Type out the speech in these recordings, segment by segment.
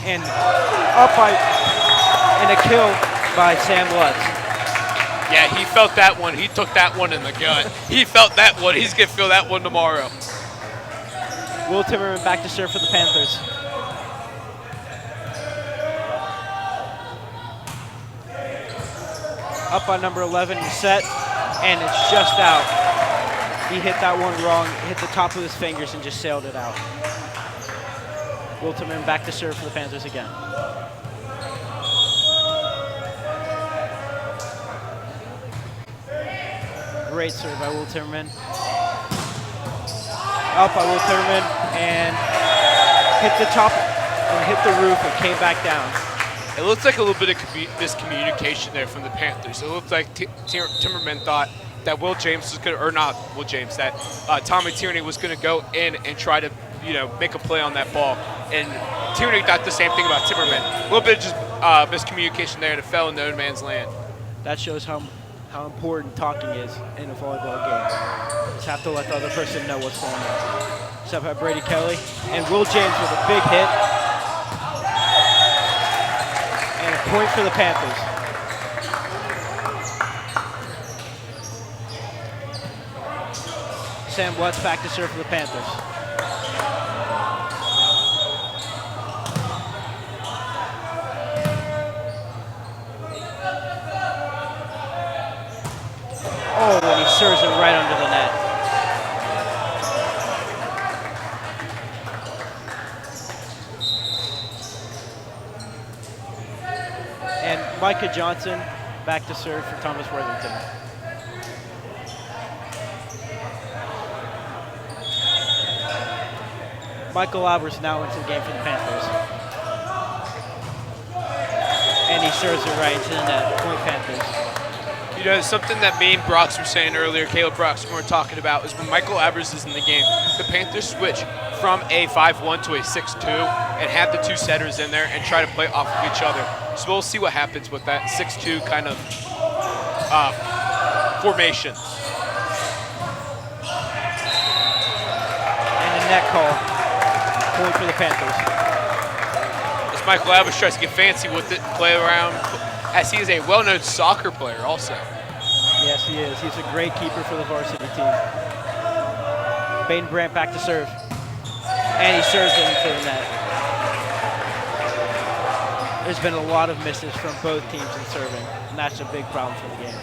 And up by, and a kill by Sam Lutz. Yeah, he felt that one. He took that one in the gut. He felt that one. He's going to feel that one tomorrow. Will Timmerman back to serve for the Panthers. Up on number 11, set, and it's just out. He hit that one wrong, hit the top of his fingers and just sailed it out. Will Timmerman back to serve for the Panthers again. Great serve by Will Timmerman. Up by Will Timmerman and hit the top and hit the roof and came back down. It looks like a little bit of miscommunication there from the Panthers. It looked like Timmerman thought that Will James was going to, or not Will James, that Tommy Tierney was going to go in and try to, make a play on that ball. And Tierney thought the same thing about Timmerman. A little bit of just miscommunication there, and it fell in no man's land. That shows how important talking is in a volleyball game. You just have to let the other person know what's going on. Set by Brady Kelly. And Will James with a big hit. And a point for the Panthers. Sam Lutz back to serve for the Panthers. Oh, and he serves it right under the net. And Micah Johnson back to serve for Thomas Worthington. Michael Albers now into the game for the Panthers. And he serves it right into the net. Point Panthers. Something that me and Brox were saying earlier, Caleb Brox, we were talking about, is when Michael Albers is in the game, the Panthers switch from a 5-1 to a 6-2 and have the two setters in there and try to play off of each other. So we'll see what happens with that 6-2 kind of formation. And a net call. Point for the Panthers. As Michael Albers tries to get fancy with it, play around, as he is a well-known soccer player also. Yes, he is. He's a great keeper for the varsity team. Baden Brandt back to serve. And he serves it into the net. There's been a lot of misses from both teams in serving, and that's a big problem for the game.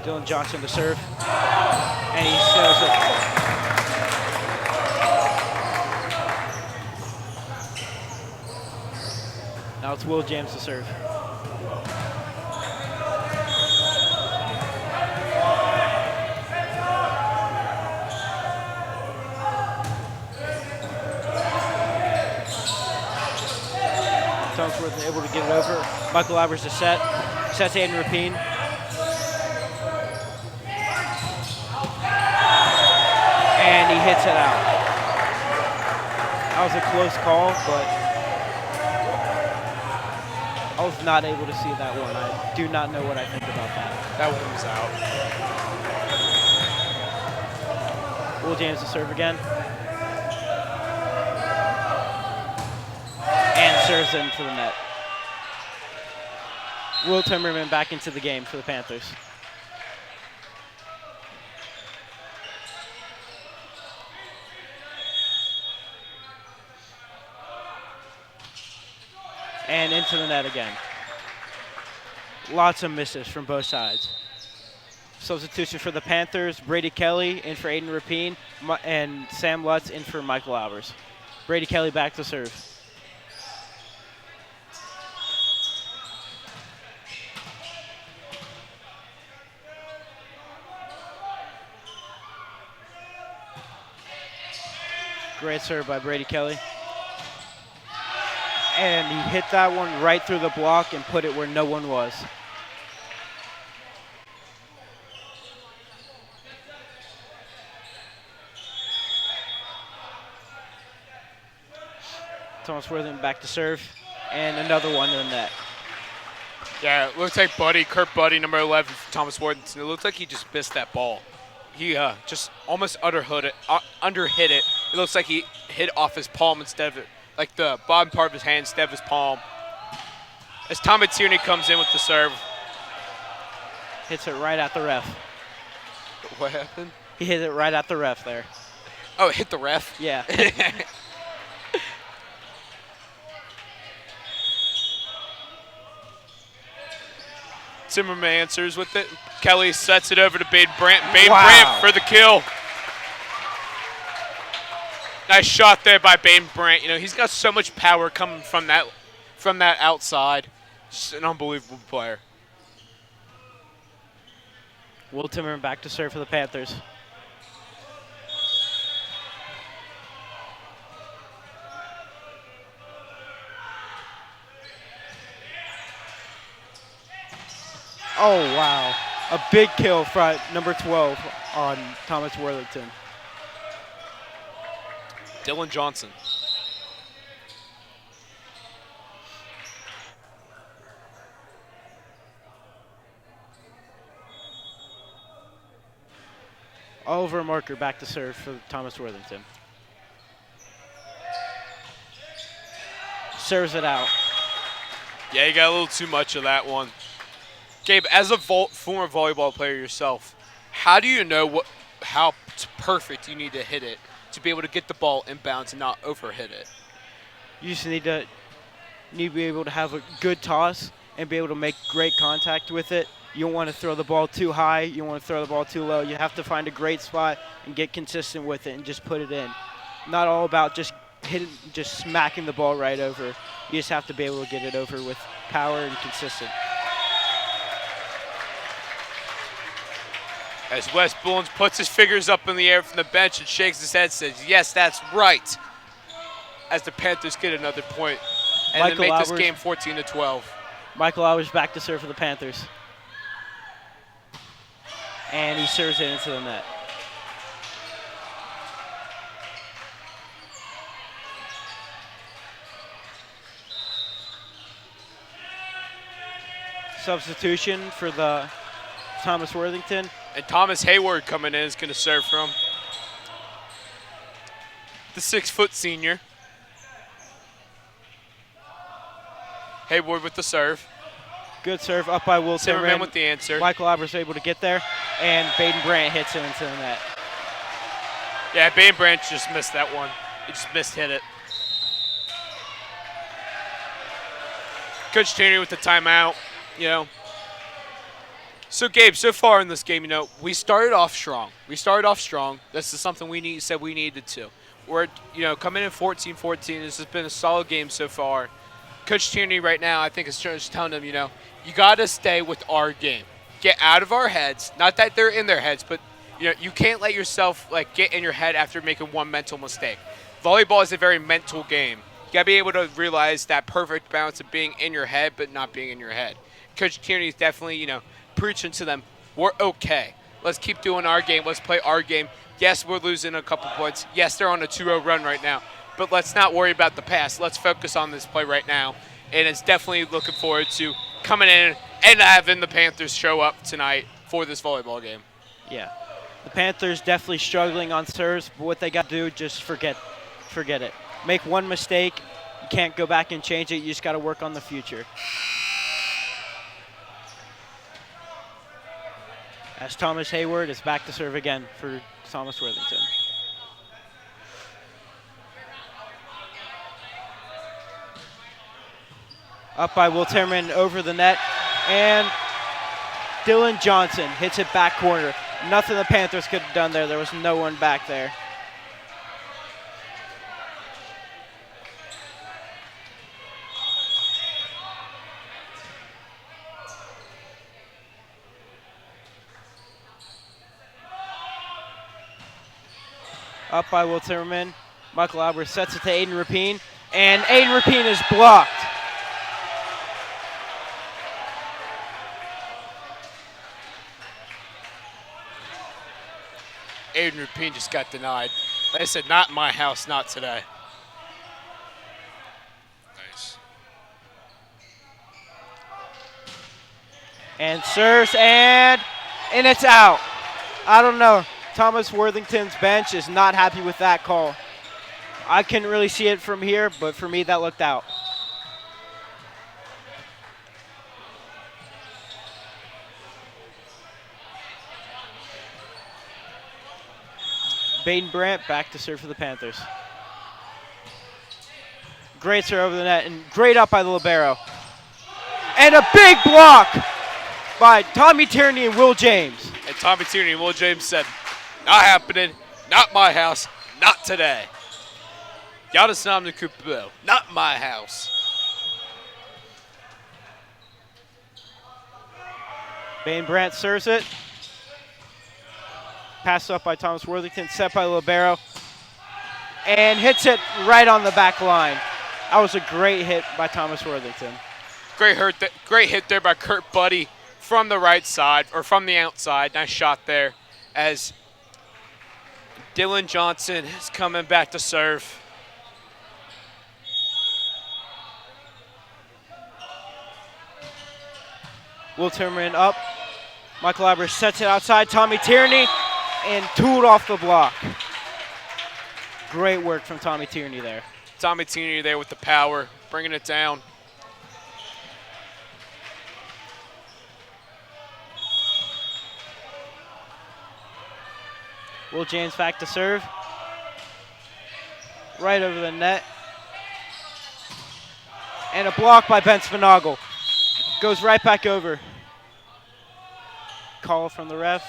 Dylan Johnson to serve. And he serves it. Now it's Will James to serve. Thomas Worthington able to get it over. Michael Albers to set. Sets Aiden Rapine. And he hits it out. That was a close call, but I was not able to see that one. I do not know what I think about that. That one was out. Will James to serve again. And serves into the net. Will Timmerman back into the game for the Panthers. And into the net again. Lots of misses from both sides. Substitution for the Panthers, Brady Kelly in for Aiden Rapine, and Sam Lutz in for Michael Albers. Brady Kelly back to serve. Great serve by Brady Kelly. And he hit that one right through the block and put it where no one was. Thomas Worthington back to serve, and another one in the net. Yeah, it looks like Kurt Buddy, number 11 for Thomas Worthington. It looks like he just missed that ball. He just almost underhit it. It looks like he hit off his palm instead of like the bottom part of his hand instead of his palm. As Tommy Tierney comes in with the serve. Hits it right at the ref. What happened? He hit it right at the ref there. Oh, it hit the ref? Yeah. Zimmerman answers with it. Kelly sets it over to Baden Brandt. Baden Wow. Brandt for the kill. Nice shot there by Baden Brandt. You know, he's got so much power coming from that outside. Just an unbelievable player. Will Timmerman back to serve for the Panthers. Oh, wow. A big kill from number 12 on Thomas Worthington. Dylan Johnson. Oliver Marker back to serve for Thomas Worthington. Serves it out. Yeah, you got a little too much of that one. Gabe, as a former volleyball player yourself, how do you know how perfect you need to hit it to be able to get the ball inbounds and not overhit it? You just need to be able to have a good toss and be able to make great contact with it. You don't want to throw the ball too high. You don't want to throw the ball too low. You have to find a great spot and get consistent with it and just put it in. Not all about just smacking the ball right over. You just have to be able to get it over with power and consistent. As Wes Bullens puts his fingers up in the air from the bench and shakes his head, says, yes, that's right. As the Panthers get another point and Michael then make this Albers. game 14-12. Michael Albers back to serve for the Panthers. And he serves it into the net. Substitution for the Thomas Worthington. And Thomas Hayward coming in is going to serve from the 6-foot senior. Hayward with the serve. Good serve up by Will Zimmerman Timmerman. with the answer. Michael Albers able to get there, and Baden Brandt hits it into the net. Yeah, Baden Brandt just missed that one. He just hit it. Coach Tierney with the timeout, you know. So, Gabe, so far in this game, you know, we started off strong. This is something said we needed to. We're, you know, coming in 14-14. This has been a solid game so far. Coach Tierney right now, I think, is just telling them, you know, you got to stay with our game. Get out of our heads. Not that they're in their heads, but, you know, you can't let yourself, like, get in your head after making one mental mistake. Volleyball is a very mental game. You got to be able to realize that perfect balance of being in your head but not being in your head. Coach Tierney is definitely, you know, preaching to them, we're okay. Let's keep doing our game. Let's play our game. Yes, we're losing a couple points. Yes, they're on a 2-0 run right now. But let's not worry about the past. Let's focus on this play right now. And it's definitely looking forward to coming in and having the Panthers show up tonight for this volleyball game. Yeah. The Panthers definitely struggling on serves, but what they got to do, just forget it. Make one mistake. You can't go back and change it. You just got to work on the future. As Thomas Hayward is back to serve again for Thomas Worthington. Up by Will Timmerman over the net, and Dylan Johnson hits it back corner. Nothing the Panthers could have done there. There was no one back there. Up by Will Timmerman. Michael Albers sets it to Aiden Rapine, and Aiden Rapine is blocked. Aiden Rapine just got denied. Like I said, not in my house, not today. Nice. And serves, and it's out. I don't know. Thomas Worthington's bench is not happy with that call. I couldn't really see it from here, but for me, that looked out. Baden Brandt back to serve for the Panthers. Great serve over the net and great up by the libero. And a big block by Tommy Tierney and Will James. And Tommy Tierney and Will James said, not happening, not my house, not today. Yadasam Kupo, not my house. Baden Brandt serves it. Passed up by Thomas Worthington, set by libero, and hits it right on the back line. That was a great hit by Thomas Worthington. Great hit there by Kurt Buddy from the right side, or from the outside. Nice shot there as Dylan Johnson is coming back to serve. Will Timmerman up. Michael Albers sets it outside. Tommy Tierney and tooled off the block. Great work from Tommy Tierney there. Tommy Tierney there with the power, bringing it down. Will James back to serve. Right over the net. And a block by Ben Spinagle. Goes right back over. Call from the ref.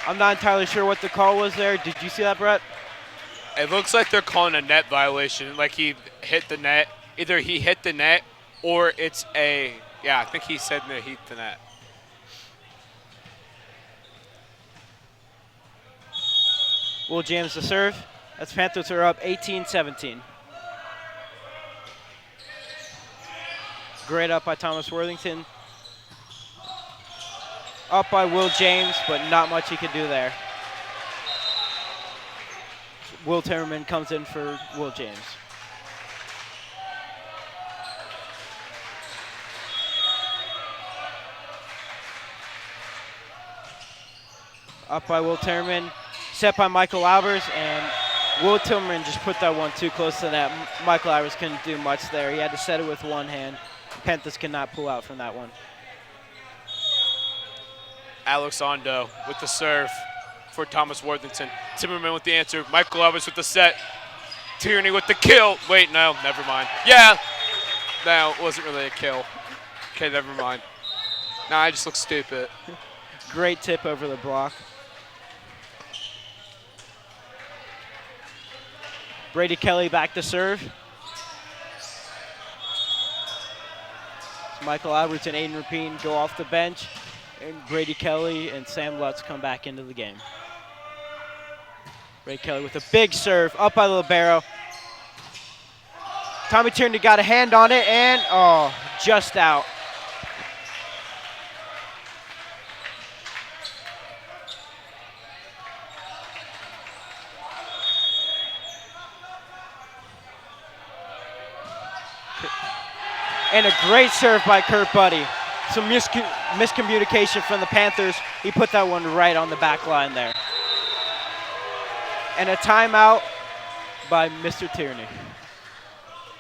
I'm not entirely sure what the call was there. Did you see that, Brett? It looks like they're calling a net violation, like he hit the net. Either he hit the net or it's a, yeah, I think he said that he hit the net. Will James to serve. That's Panthers are up 18-17. Great up by Thomas Worthington. Up by Will James, but not much he could do there. Will Timmerman comes in for Will James. Up by Will Timmerman, set by Michael Albers, and Will Timmerman just put that one too close to the net. Michael Albers couldn't do much there. He had to set it with one hand. Panthers could not pull out from that one. Alex Ondo with the serve for Thomas Worthington. Timmerman with the answer. Michael Albers with the set. Tierney with the kill. Wait, no, never mind. Yeah, no, it wasn't really a kill. Okay, never mind. Nah, I just look stupid. Great tip over the block. Brady Kelly back to serve. Michael Alberts and Aiden Rapine go off the bench, and Brady Kelly and Sam Lutz come back into the game. Brady Kelly with a big serve up by the libero. Tommy Tierney got a hand on it, and just out. And a great serve by Kurt Buddy. Some miscommunication from the Panthers. He put that one right on the back line there. And a timeout by Mr. Tierney.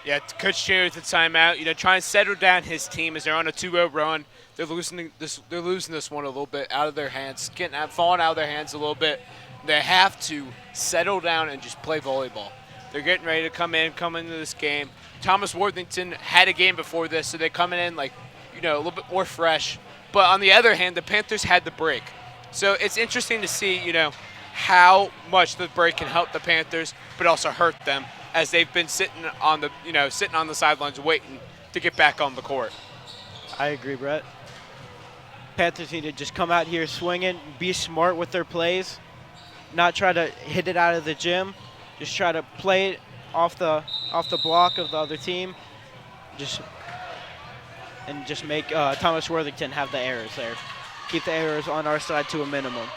Yeah, Coach Tierney with the timeout. You know, trying to settle down his team as they're on a 2-0 run. They're losing this one a little bit out of their hands, falling out of their hands a little bit. They have to settle down and just play volleyball. They're getting ready to come into this game. Thomas Worthington had a game before this, so they're coming in like, you know, a little bit more fresh. But on the other hand, the Panthers had the break. So it's interesting to see, you know, how much the break can help the Panthers, but also hurt them as they've been sitting on the sidelines waiting to get back on the court. I agree, Brett. Panthers need to just come out here swinging, be smart with their plays, not try to hit it out of the gym, just try to play it off the block of the other team, just make Thomas Worthington have the errors there. Keep the errors on our side to a minimum.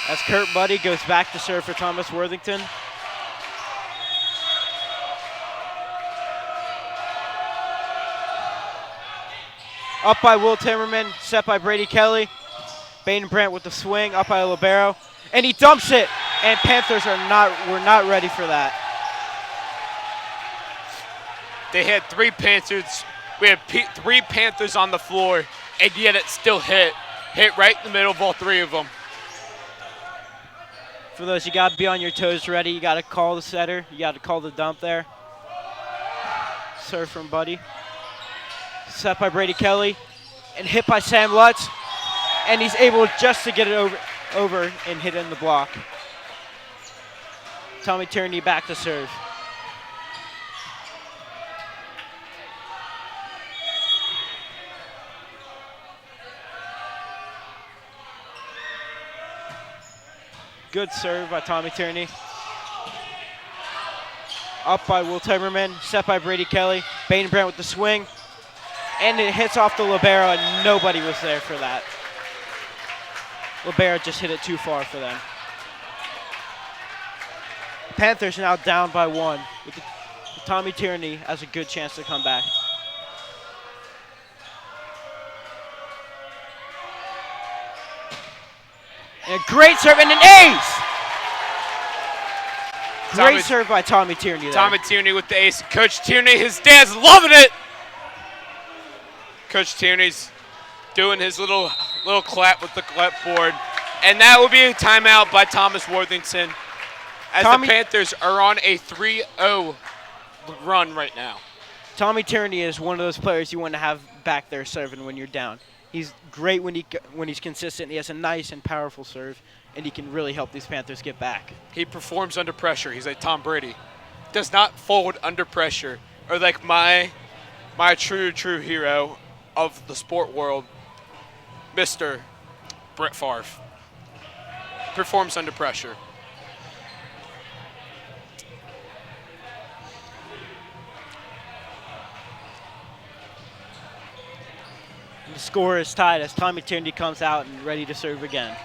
As Kurt Buddy goes back to serve for Thomas Worthington. Up by Will Timmerman, set by Brady Kelly. Baden Brandt with the swing, up by Libero. And he dumps it, and Panthers were not ready for that. They had 3 Panthers. We had 3 Panthers on the floor, and yet it still hit. Hit right in the middle of all 3 of them. For those, you got to be on your toes ready. You got to call the setter. You got to call the dump there. Serve from Buddy. Set by Brady Kelly, and hit by Sam Lutz. And he's able just to get it over and hit in the block. Tommy Tierney back to serve. Good serve by Tommy Tierney. Up by Will Timmerman, set by Brady Kelly. Baden Brandt with the swing. And it hits off the libero, and nobody was there for that. Libero just hit it too far for them. Panthers now down by 1. With Tommy Tierney has a good chance to come back. And a great serve and an ace! Great serve by Tommy Tierney there. Tommy Tierney with the ace. Coach Tierney, his dad's loving it. Coach Tierney's doing his little clap with the clapboard. And that will be a timeout by Thomas Worthington as the Panthers are on a 3-0 run right now. Tommy Tierney is one of those players you want to have back there serving when you're down. He's great when he's consistent. He has a nice and powerful serve, and he can really help these Panthers get back. He performs under pressure. He's like Tom Brady. Does not fold under pressure. Or like my true hero of the sport world, Mr. Brett Favre. Performs under pressure. And the score is tied as Tommy Tierney comes out and ready to serve again.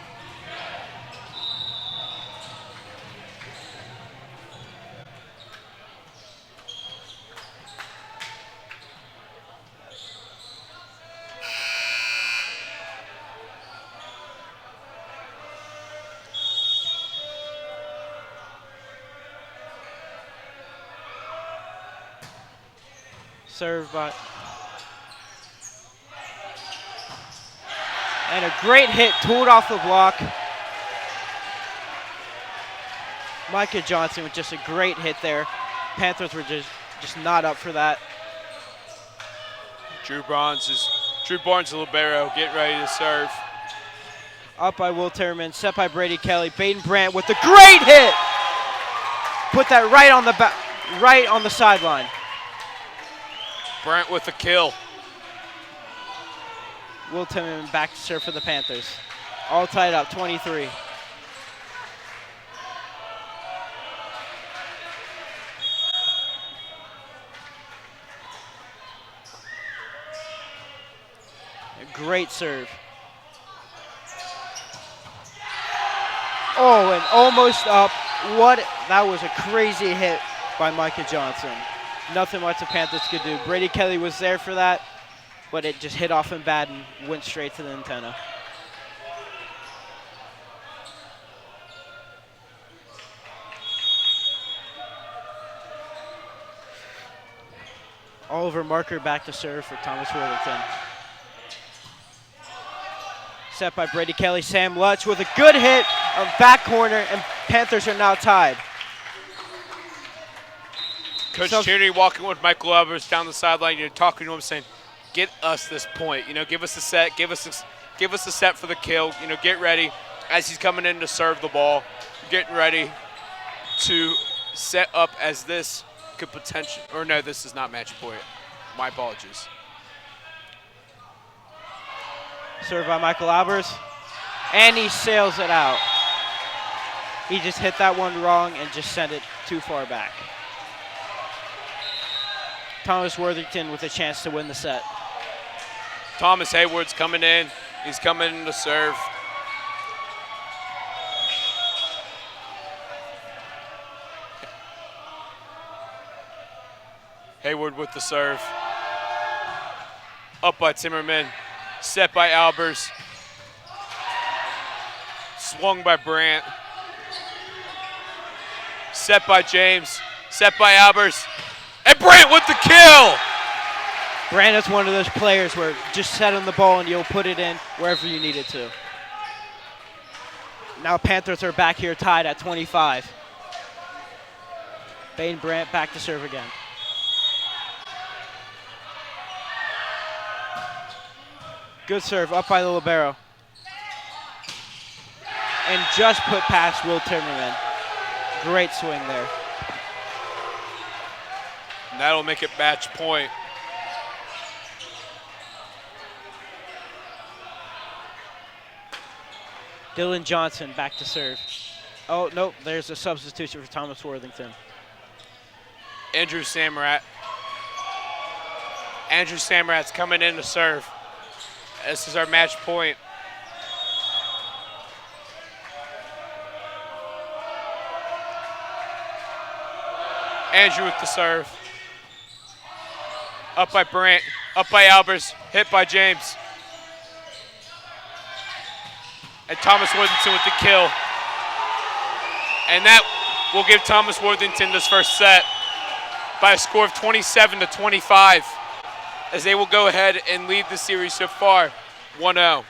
Serve by. And a great hit, tooled off the block. Micah Johnson with just a great hit there. Panthers were just not up for that. Drew Barnes and libero getting ready to serve. Up by Will Timmerman, set by Brady Kelly. Baden Brandt with a great hit. Put that right on the sideline. Brandt with the kill. Will Timmerman back to serve for the Panthers. All tied up, 23. A great serve. Oh, and almost up. That was a crazy hit by Micah Johnson. Nothing much the Panthers could do. Brady Kelly was there for that, but it just hit off him bad and went straight to the antenna. Oliver Marker back to serve for Thomas Worthington. Set by Brady Kelly. Sam Lutz with a good hit of back corner, and Panthers are now tied. Coach Tierney walking with Michael Albers down the sideline. You're talking to him, saying, "Get us this point. Give us a set. Give us a set for the kill. Get ready." As he's coming in to serve the ball, getting ready to set up as this could potentially. Or no, this is not match point. My apologies. Served by Michael Albers, and he sails it out. He just hit that one wrong and just sent it too far back. Thomas Worthington with a chance to win the set. Thomas Hayward's coming in. He's coming in to serve. Hayward with the serve. Up by Timmerman. Set by Albers. Swung by Brandt. Set by James. Set by Albers. And Brandt with the kill! Brandt is one of those players where just set on the ball and you'll put it in wherever you need it to. Now Panthers are back here tied at 25. Bane Brandt back to serve again. Good serve up by the libero. And just put past Will Timmerman. Great swing there. And that'll make it match point. Dylan Johnson back to serve. Oh, nope, there's a substitution for Thomas Worthington. Andrew Samrat. Andrew Samrat's coming in to serve. This is our match point. Andrew with the serve. Up by Brandt, up by Albers, hit by James. And Thomas Worthington with the kill. And that will give Thomas Worthington this first set by a score of 27-25, as they will go ahead and lead the series so far 1-0.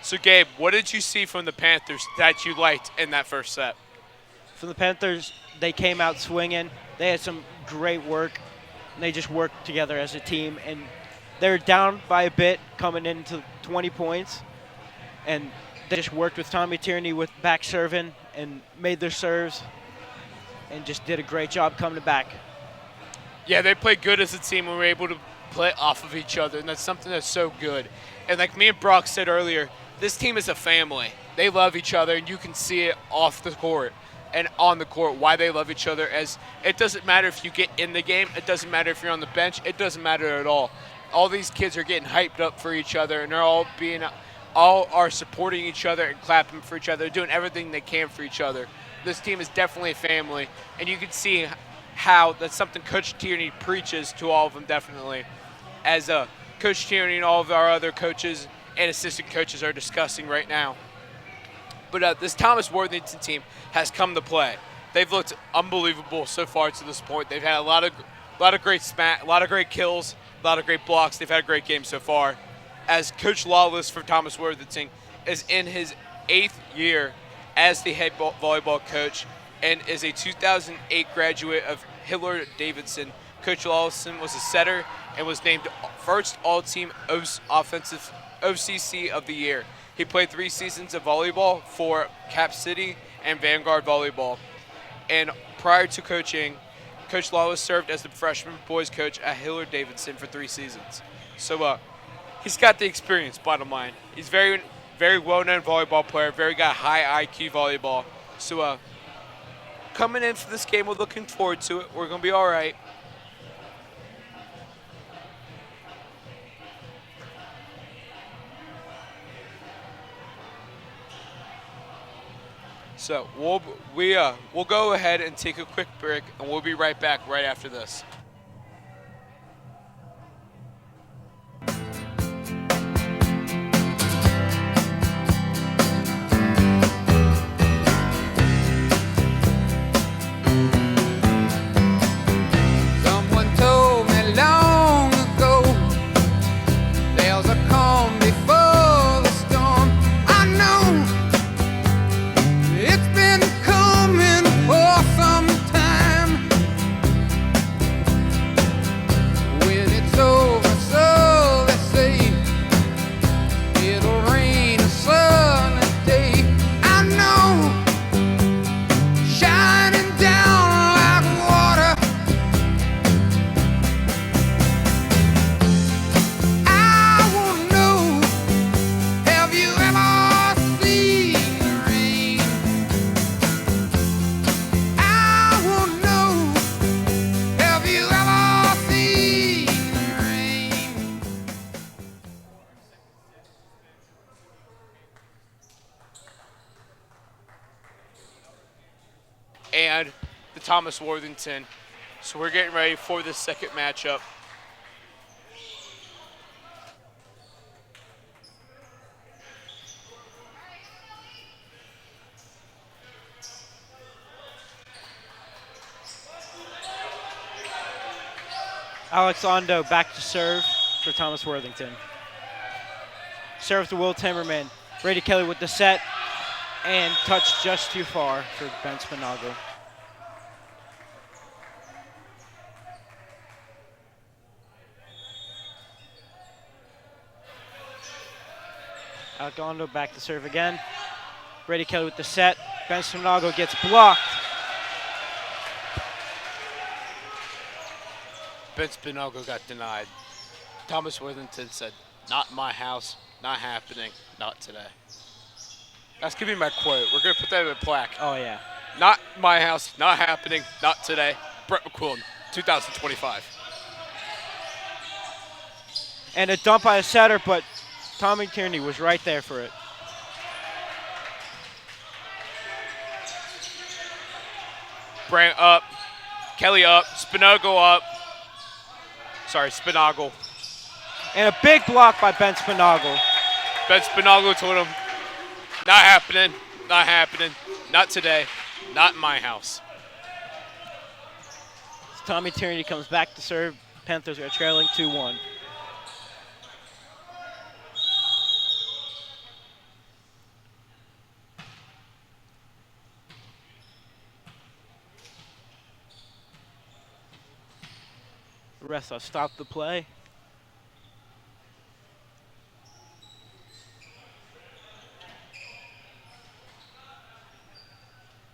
So Gabe, what did you see from the Panthers that you liked in that first set? From the Panthers, they came out swinging. They had some great work. And they just worked together as a team. And they're down by a bit coming into 20 points. And they just worked with Tommy Tierney with back serving and made their serves and just did a great job coming back. Yeah, they played good as a team and were able to play off of each other. And that's something that's so good. And like me and Brock said earlier, this team is a family. They love each other, and you can see it off the court and on the court why they love each other. As it doesn't matter if you get in the game, it doesn't matter if you're on the bench, it doesn't matter at all. All these kids are getting hyped up for each other, and they're all are supporting each other and clapping for each other, doing everything they can for each other. This team is definitely a family, and you can see how that's something Coach Tierney preaches to all of them, definitely. As Coach Tierney and all of our other coaches and assistant coaches are discussing right now. But this Thomas Worthington team has come to play. They've looked unbelievable so far to this point. They've had a lot of great a lot of great kills, a lot of great blocks. They've had a great game so far. As Coach Lawless for Thomas Worthington is in his 8th year as the head volleyball coach and is a 2008 graduate of Hillard Davidson. Coach Lawson was a setter and was named first all-team offensive OCC of the year. He played 3 seasons of volleyball for Cap City and Vanguard Volleyball. And prior to coaching, Coach Lawless served as the freshman boys coach at Hillard Davidson for 3 seasons. So he's got the experience, bottom line. He's very, very well-known volleyball player, got high IQ volleyball. So coming in for this game, we're looking forward to it. We're going to be all right. So we'll go ahead and take a quick break, and we'll be right back right after this. Someone told me long ago there's a calm before the storm. I know it's been coming for some time. Thomas Worthington. So we're getting ready for the second matchup. Alex Ondo back to serve for Thomas Worthington. Serve to Will Timmerman. Brady Kelly with the set and touched just too far for Ben Spinago. Alex Ondo back to serve again. Brady Kelly with the set. Ben Spinago gets blocked. Ben Spinago got denied. Thomas Worthington said, "Not my house, not happening, not today." That's gonna be my quote. We're gonna put that in a plaque. Oh, yeah. Not my house, not happening, not today. Brett McQuillan, 2025. And a dump by a setter, but Tommy Tierney was right there for it. Brant up, Kelly up, Spinago up. Sorry, Spinagle. And a big block by Ben Spinago. Ben Spinago told him, "Not happening, not happening, not today, not in my house." Tommy Tierney comes back to serve. Panthers are trailing 2-1. The refs have stopped the play.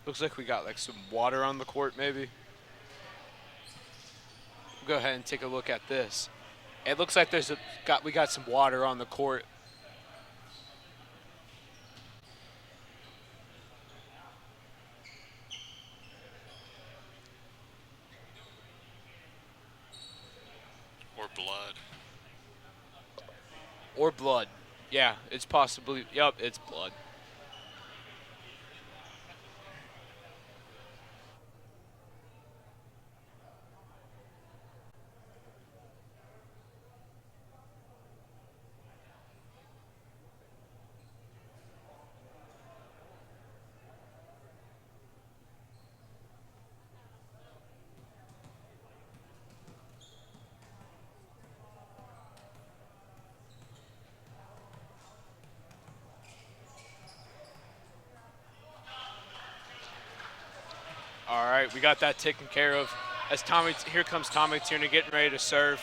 Looks like we got like some water on the court maybe. We'll go ahead and take a look at this. It looks like we got some water on the court. Or blood. Or blood. Yeah, it's possibly, yep, it's blood. All right, we got that taken care of. As here comes Tommy Tierney getting ready to serve.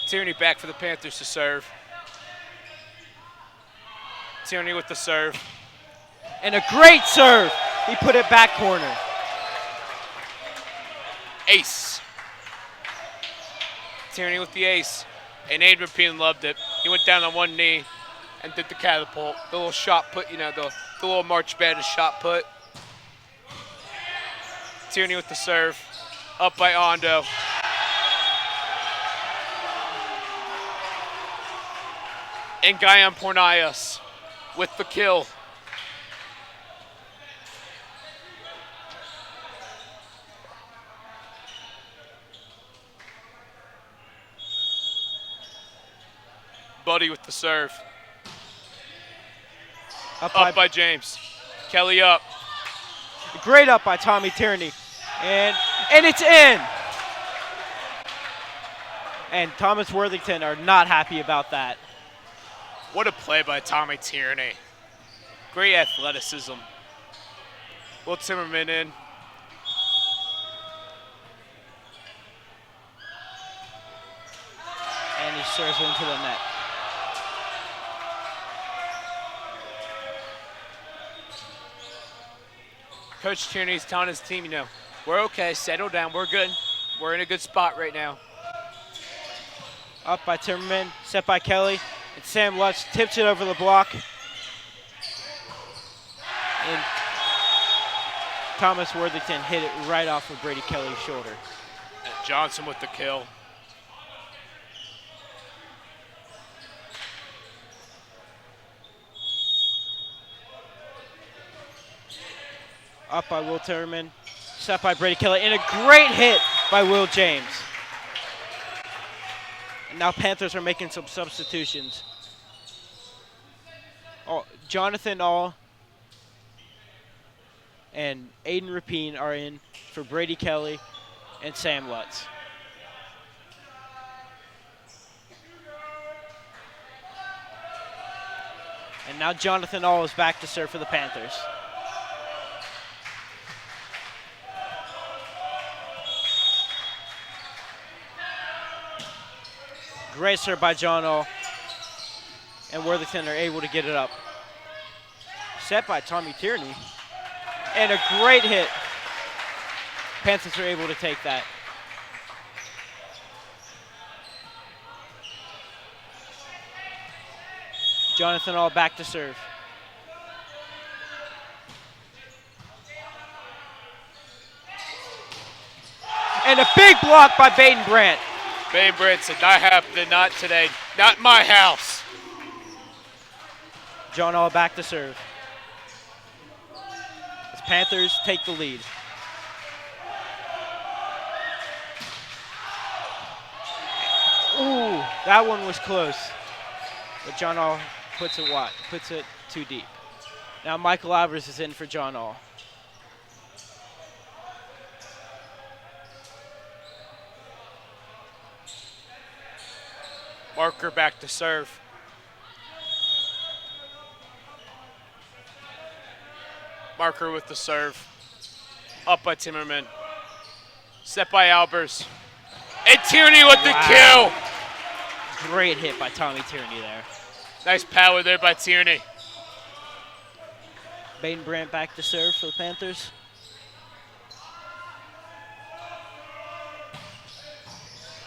Tierney back for the Panthers to serve. Tierney with the serve. And a great serve. He put it back corner. Ace. Tierney with the ace. And Adrian Peen loved it. He went down on one knee and did the catapult. The little shot put, you know, the little March Madness shot put. Tierney with the serve. Up by Ondo. And Guyan Pornias with the kill. Buddy with the serve. Up by James. Kelly up. Great up by Tommy Tierney. And it's in. And Thomas Worthington are not happy about that. What a play by Tommy Tierney. Great athleticism. Will Timmerman in. And he serves it into the net. Coach Tierney's telling his team, you know, we're okay, settle down, we're good. We're in a good spot right now. Up by Timmerman, set by Kelly, and Sam Lutz tips it over the block. And Thomas Worthington hit it right off of Brady Kelly's shoulder. And Johnson with the kill. Up by Will Timmerman, Set by Brady Kelly, and a great hit by Will James. And now Panthers are making some substitutions. Jonathan All and Aiden Rapine are in for Brady Kelly and Sam Lutz. And now Jonathan All is back to serve for the Panthers. Great serve by John All. And Worthington are able to get it up. Set by Tommy Tierney. And a great hit. Panthers are able to take that. Jonathan All back to serve. And a big block by Baden Brandt. Baden Brandt said, not happening, not today, not in my house. John All back to serve. As Panthers take the lead. Ooh, that one was close. But John All puts it too deep. Now Michael Alvarez is in for John All. Marker back to serve. Marker with the serve. Up by Timmerman. Set by Albers. And Tierney with the kill. Great hit by Tommy Tierney there. Nice power there by Tierney. Baden Brandt back to serve for the Panthers.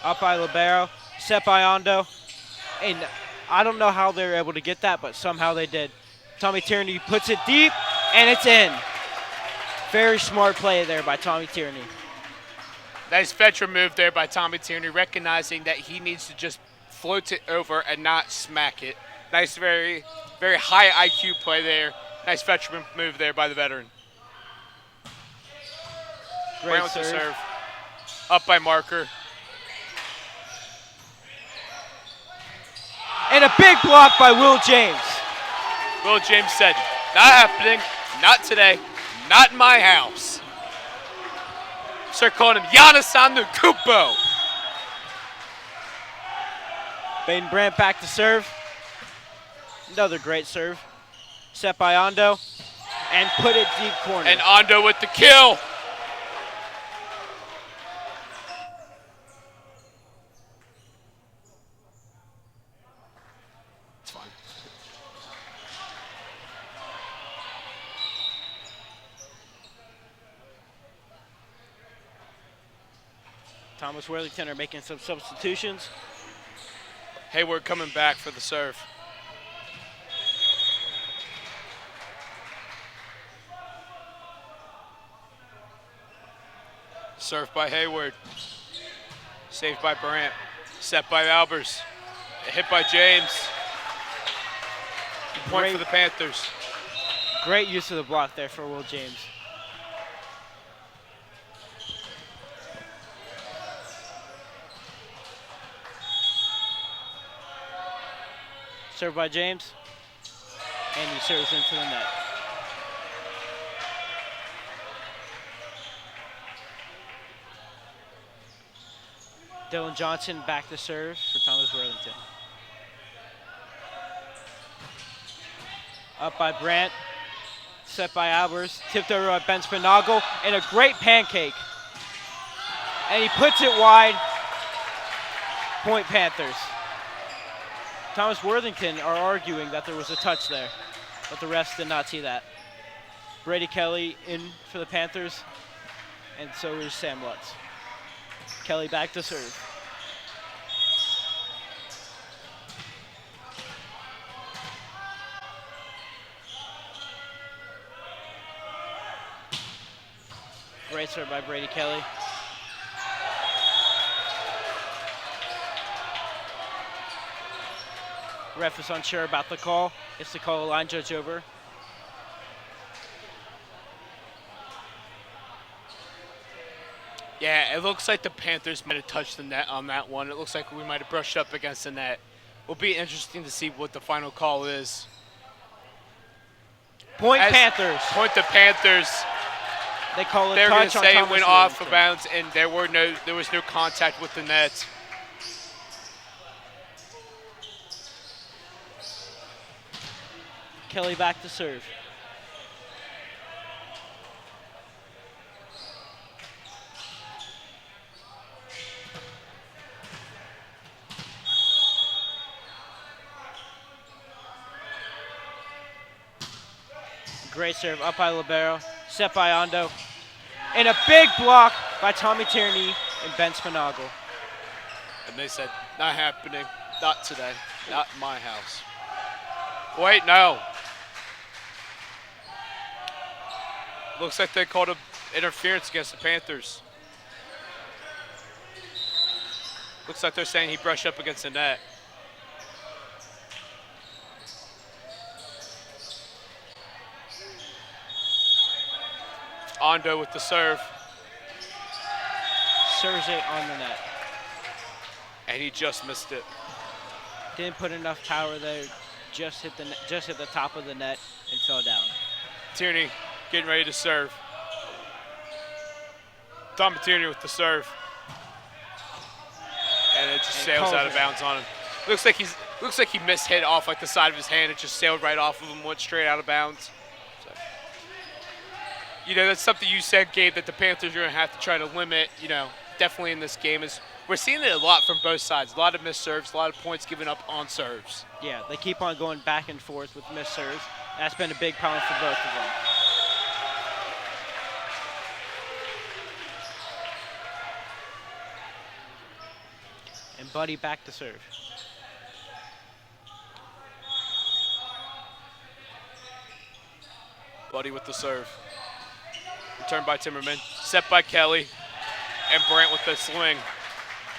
Up by Libero. Set by Ondo. And I don't know how they were able to get that, but somehow they did. Tommy Tierney puts it deep, and it's in. Very smart play there by Tommy Tierney. Nice veteran move there by Tommy Tierney, recognizing that he needs to just float it over and not smack it. Nice, very, very high IQ play there. Nice veteran move there by the veteran. Great With the serve. serve. Up by Marker. And a big block by Will James. Will James said, not happening, not today, not in my house. Start calling him Giannis Antetokounmpo. Baden Brandt back to serve. Another great serve. Set by Ondo. And put it deep corner. And Ondo with the kill. It's fine. Thomas Worthington are making some substitutions. Hayward coming back for the serve. Serve by Hayward. Saved by Brandt. Set by Albers. Hit by James. Point for the Panthers. Great use of the block there for Will James. Served by James. And he serves into the net. Dylan Johnson back to serve for Thomas Worthington. Up by Brandt. Set by Albers. Tipped over by Ben Spinagle. And a great pancake. And he puts it wide. Point Panthers. Thomas Worthington are arguing that there was a touch there, but the refs did not see that. Brady Kelly in for the Panthers, and so is Sam Lutz. Kelly back to serve. Great serve by Brady Kelly. Ref is unsure about the call. It's to call a line judge over. Yeah, it looks like the Panthers might have touched the net on that one. It looks like we might have brushed up against the net. Will be interesting to see what the final call is. Point Panthers. Point the Panthers. They call it They're going touch to on say it Thomas went off of Worthington. bounds, and there was no contact with the net. Kelly back to serve. Great serve up by Libero, set by Ando, and a big block by Tommy Tierney and Ben Spinagle. And they said, not happening, not today, not in my house. Wait, no. Looks like they called interference against the Panthers. Looks like they're saying he brushed up against the net. Ando with the serve. Serves it on the net. And he just missed it. Didn't put enough power there. Just hit the top of the net and fell down. Tierney getting ready to serve. Tommy Tierney with the serve. And it just sails out of bounds on him. Looks like he mishit off like the side of his hand. It just sailed right off of him, went straight out of bounds. So, that's something you said, Gabe, that the Panthers are going to have to try to limit, definitely in this game. Is we're seeing it a lot from both sides. A lot of missed serves, a lot of points given up on serves. Yeah, they keep on going back and forth with missed serves. That's been a big problem for both of them. And Buddy back to serve. Buddy with the serve. Returned by Timmerman. Set by Kelly. And Brandt with the swing.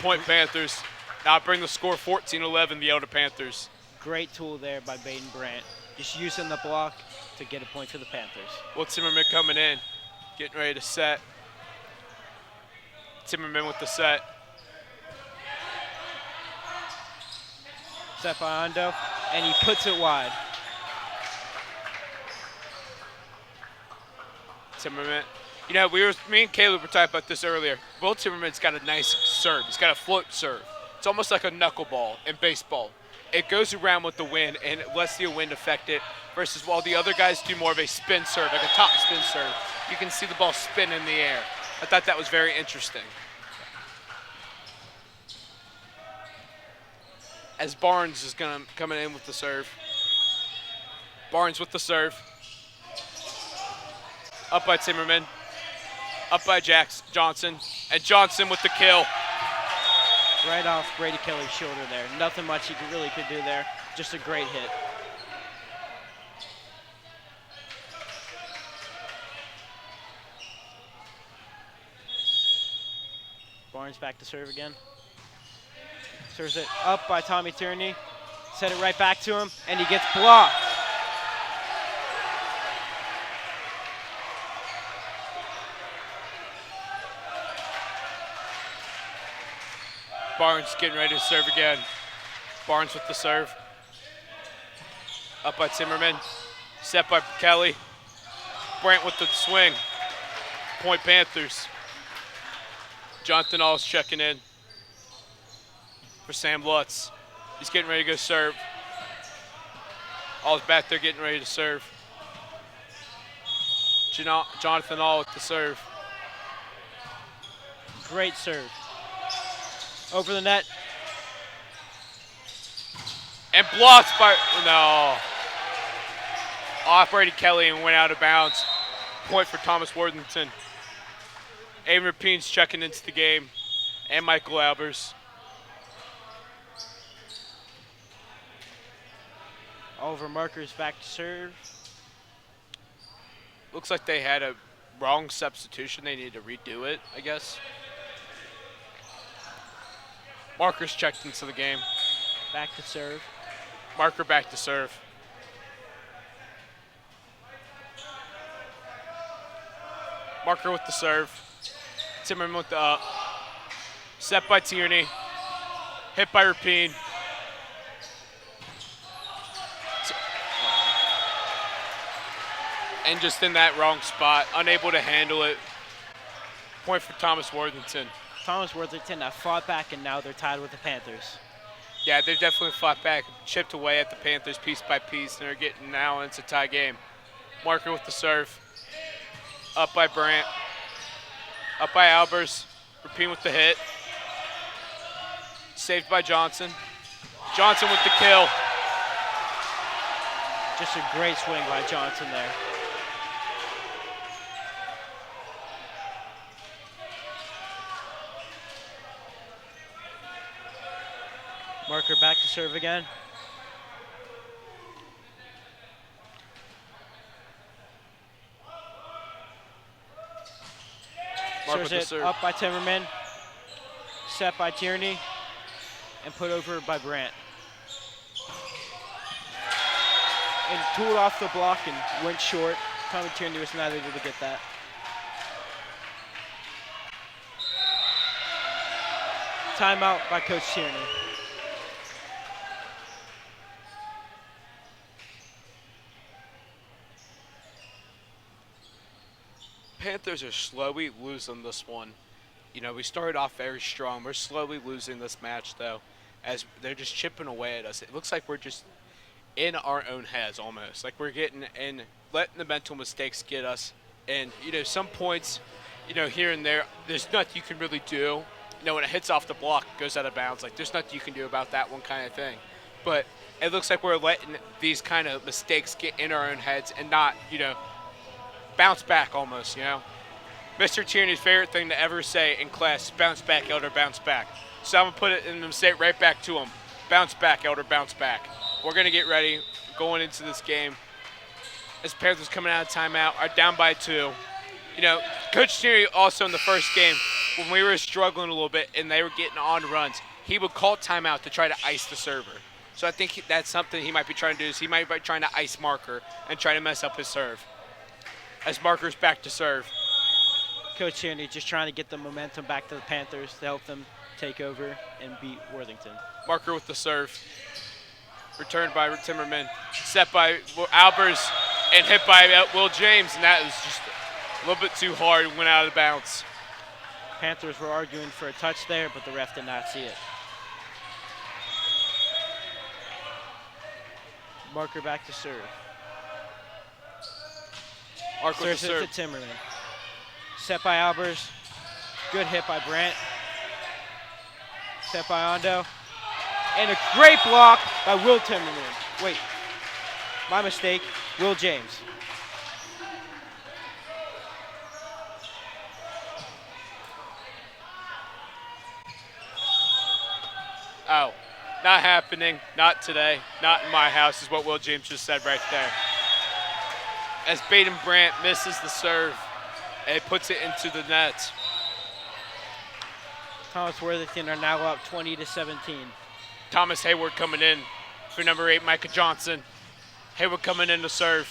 Point Panthers. Now bring the score 14-11, the Elder Panthers. Great tool there by Baden Brandt. Just using the block to get a point for the Panthers. Well, Timmerman coming in. Getting ready to set. Timmerman with the set. Set by Ando, and he puts it wide. Timmerman. Me and Caleb were talking about this earlier. Will Timmerman's got a nice serve. He's got a float serve. It's almost like a knuckleball in baseball. It goes around with the wind, and it lets the wind affect it, versus while the other guys do more of a spin serve, like a top spin serve, you can see the ball spin in the air. I thought that was very interesting. As Barnes is coming in with the serve. Barnes with the serve. Up by Timmerman. Up by Johnson. And Johnson with the kill. Right off Brady Kelly's shoulder there. Nothing much he really could do there. Just a great hit. Barnes back to serve again. Serves it up by Tommy Tierney. Set it right back to him, and he gets blocked. Barnes getting ready to serve again. Barnes with the serve. Up by Timmerman. Set by Kelly. Brandt with the swing. Point Panthers. Jonathan All's checking in for Sam Lutz. He's getting ready to go serve. All's back there getting ready to serve. Jonathan All with the serve. Great serve. Over the net. And blocked by, no. Off Brady Kelly and went out of bounds. Point for Thomas Worthington. Aiden Rapin's checking into the game. And Michael Albers. Oliver Marker's back to serve. Looks like they had a wrong substitution. They need to redo it, I guess. Marker's checked into the game. Back to serve. Marker back to serve. Marker with the serve. Timmerman with the up. Set by Tierney. Hit by Rapine. And just in that wrong spot, unable to handle it. Point for Thomas Worthington. Thomas Worthington have fought back, and now they're tied with the Panthers. Yeah, they've definitely fought back, chipped away at the Panthers piece by piece, and they're getting now into a tie game. Marker with the serve. Up by Brandt. Up by Albers. Rapine with the hit. Saved by Johnson. Johnson with the kill. Just a great swing by Johnson there. Marker back to serve again. Serves it serve. up by Timmerman. Set by Tierney. And put over by Brandt. And tooled off the block and went short. Tommy Tierney was not able to get that. Timeout by Coach Tierney. Panthers are slowly losing this one. You know, we started off very strong. We're slowly losing this match, though, as they're just chipping away at us. It looks like we're just in our own heads almost. Like we're getting in, letting the mental mistakes get us. And, you know, some points, you know, here and there, there's nothing you can really do. You know, when it hits off the block, it goes out of bounds. Like, there's nothing you can do about that one kind of thing. But it looks like we're letting these kind of mistakes get in our own heads and not, you know, bounce back almost, you know. Mr. Tierney's favorite thing to ever say in class, bounce back, Elder, bounce back. So I'm going to put it in the mistake right back to him. Bounce back, Elder, bounce back. We're going to get ready going into this game. As Panthers coming out of timeout, are down by 2. You know, Coach Tierney also in the first game, when we were struggling a little bit and they were getting on runs, he would call timeout to try to ice the server. So I think that's something he might be trying to do, is he might be trying to ice Marker and try to mess up his serve. As Marker's back to serve. Coach Tierney just trying to get the momentum back to the Panthers to help them take over and beat Worthington. Marker with the serve. Returned by Timmerman. Set by Albers and hit by Will James, and that was just a little bit too hard. Went out of bounds. Panthers were arguing for a touch there, but the ref did not see it. Marker back to serve. Mark with the Serves it serve. to Timmerman. Set by Albers. Good hit by Brandt. Set by Ondo. And a great block by Will Timmerman. Wait, my mistake. Will James. Oh, not happening. Not today. Not in my house is what Will James just said right there. As Baden Brandt misses the serve and puts it into the net. Thomas Worthington are now up 20-17. Thomas Hayward coming in for number 8, Micah Johnson. Hayward coming in to serve.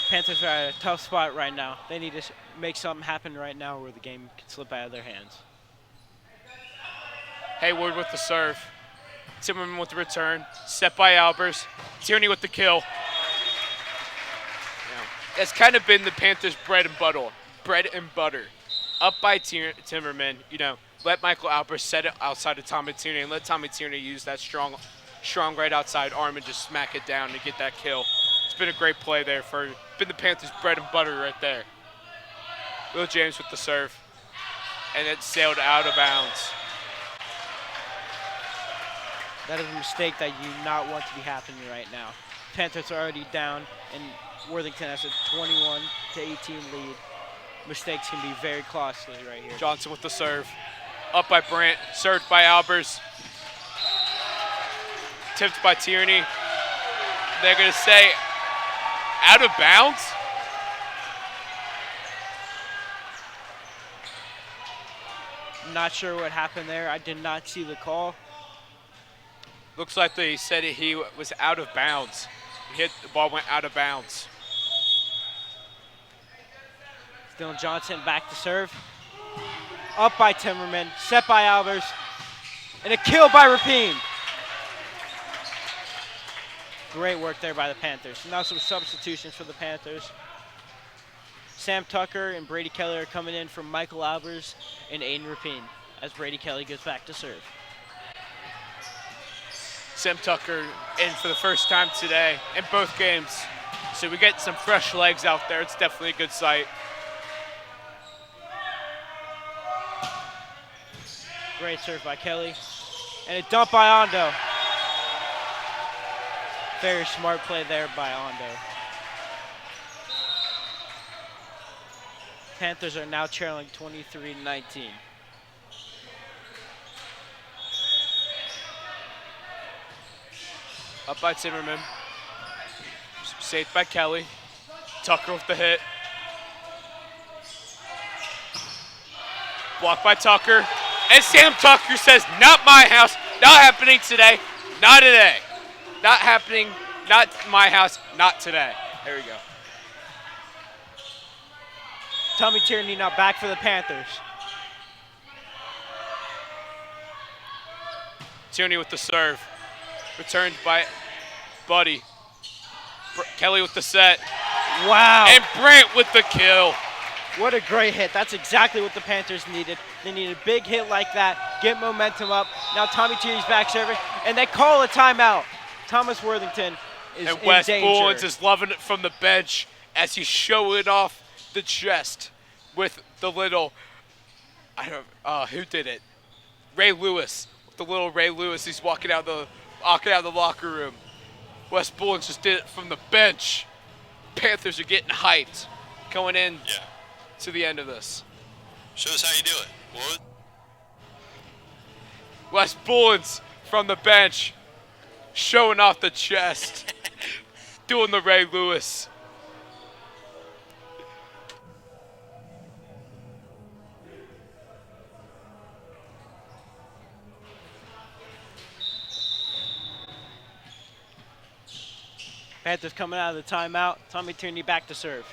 Panthers are at a tough spot right now. They need to make something happen right now where the game can slip out of their hands. Hayward with the serve. Timmerman with the return. Set by Albers. Tierney with the kill. It's kind of been the Panthers' bread and butter. Bread and butter. Up by Timmerman, you know, let Michael Albers set it outside of Tommy Tierney and let Tommy Tierney use that strong right outside arm and just smack it down to get that kill. It's been a great play there for been the Panthers' bread and butter right there. Will James with the serve. And it sailed out of bounds. That is a mistake that you do not want to be happening right now. Panthers are already down, and Worthington has a 21-18 lead. Mistakes can be very costly right here. Johnson with the serve. Up by Brandt. Served by Albers. Tipped by Tierney. They're going to say out of bounds. Not sure what happened there. I did not see the call. Looks like they said he was out of bounds. The ball went out of bounds. Dylan Johnson back to serve. Up by Timmerman, set by Albers, and a kill by Rapine. Great work there by the Panthers. Now some substitutions for the Panthers. Sam Tucker and Brady Kelly are coming in from Michael Albers and Aiden Rapine as Brady Kelly goes back to serve. Sam Tucker in for the first time today in both games. So we get some fresh legs out there. It's definitely a good sight. Great serve by Kelly. And a dump by Ondo. Very smart play there by Ondo. Panthers are now trailing 23-19. Up by Timmerman. Saved by Kelly. Tucker with the hit. Blocked by Tucker. And Sam Tucker says, not my house, not happening today, not today. Not happening, not my house, not today. There we go. Tommy Tierney now back for the Panthers. Tierney with the serve. Returned by Buddy. Kelly with the set. Wow. And Brant with the kill. What a great hit. That's exactly what the Panthers needed. They needed a big hit like that, get momentum up. Now Tommy Tierney's back serving, and they call a timeout. Thomas Worthington is and in Wes danger. Bullens is loving it from the bench as he's showing off the chest with the little, who did it? Ray Lewis. With the little Ray Lewis, he's walking out the locker room. Wes Bullens just did it from the bench. Panthers are getting hyped going in to the end of this. Show us how you do it. What? Wes Bullens from the bench, showing off the chest, doing the Ray Lewis. Panthers coming out of the timeout. Tommy Tierney back to serve.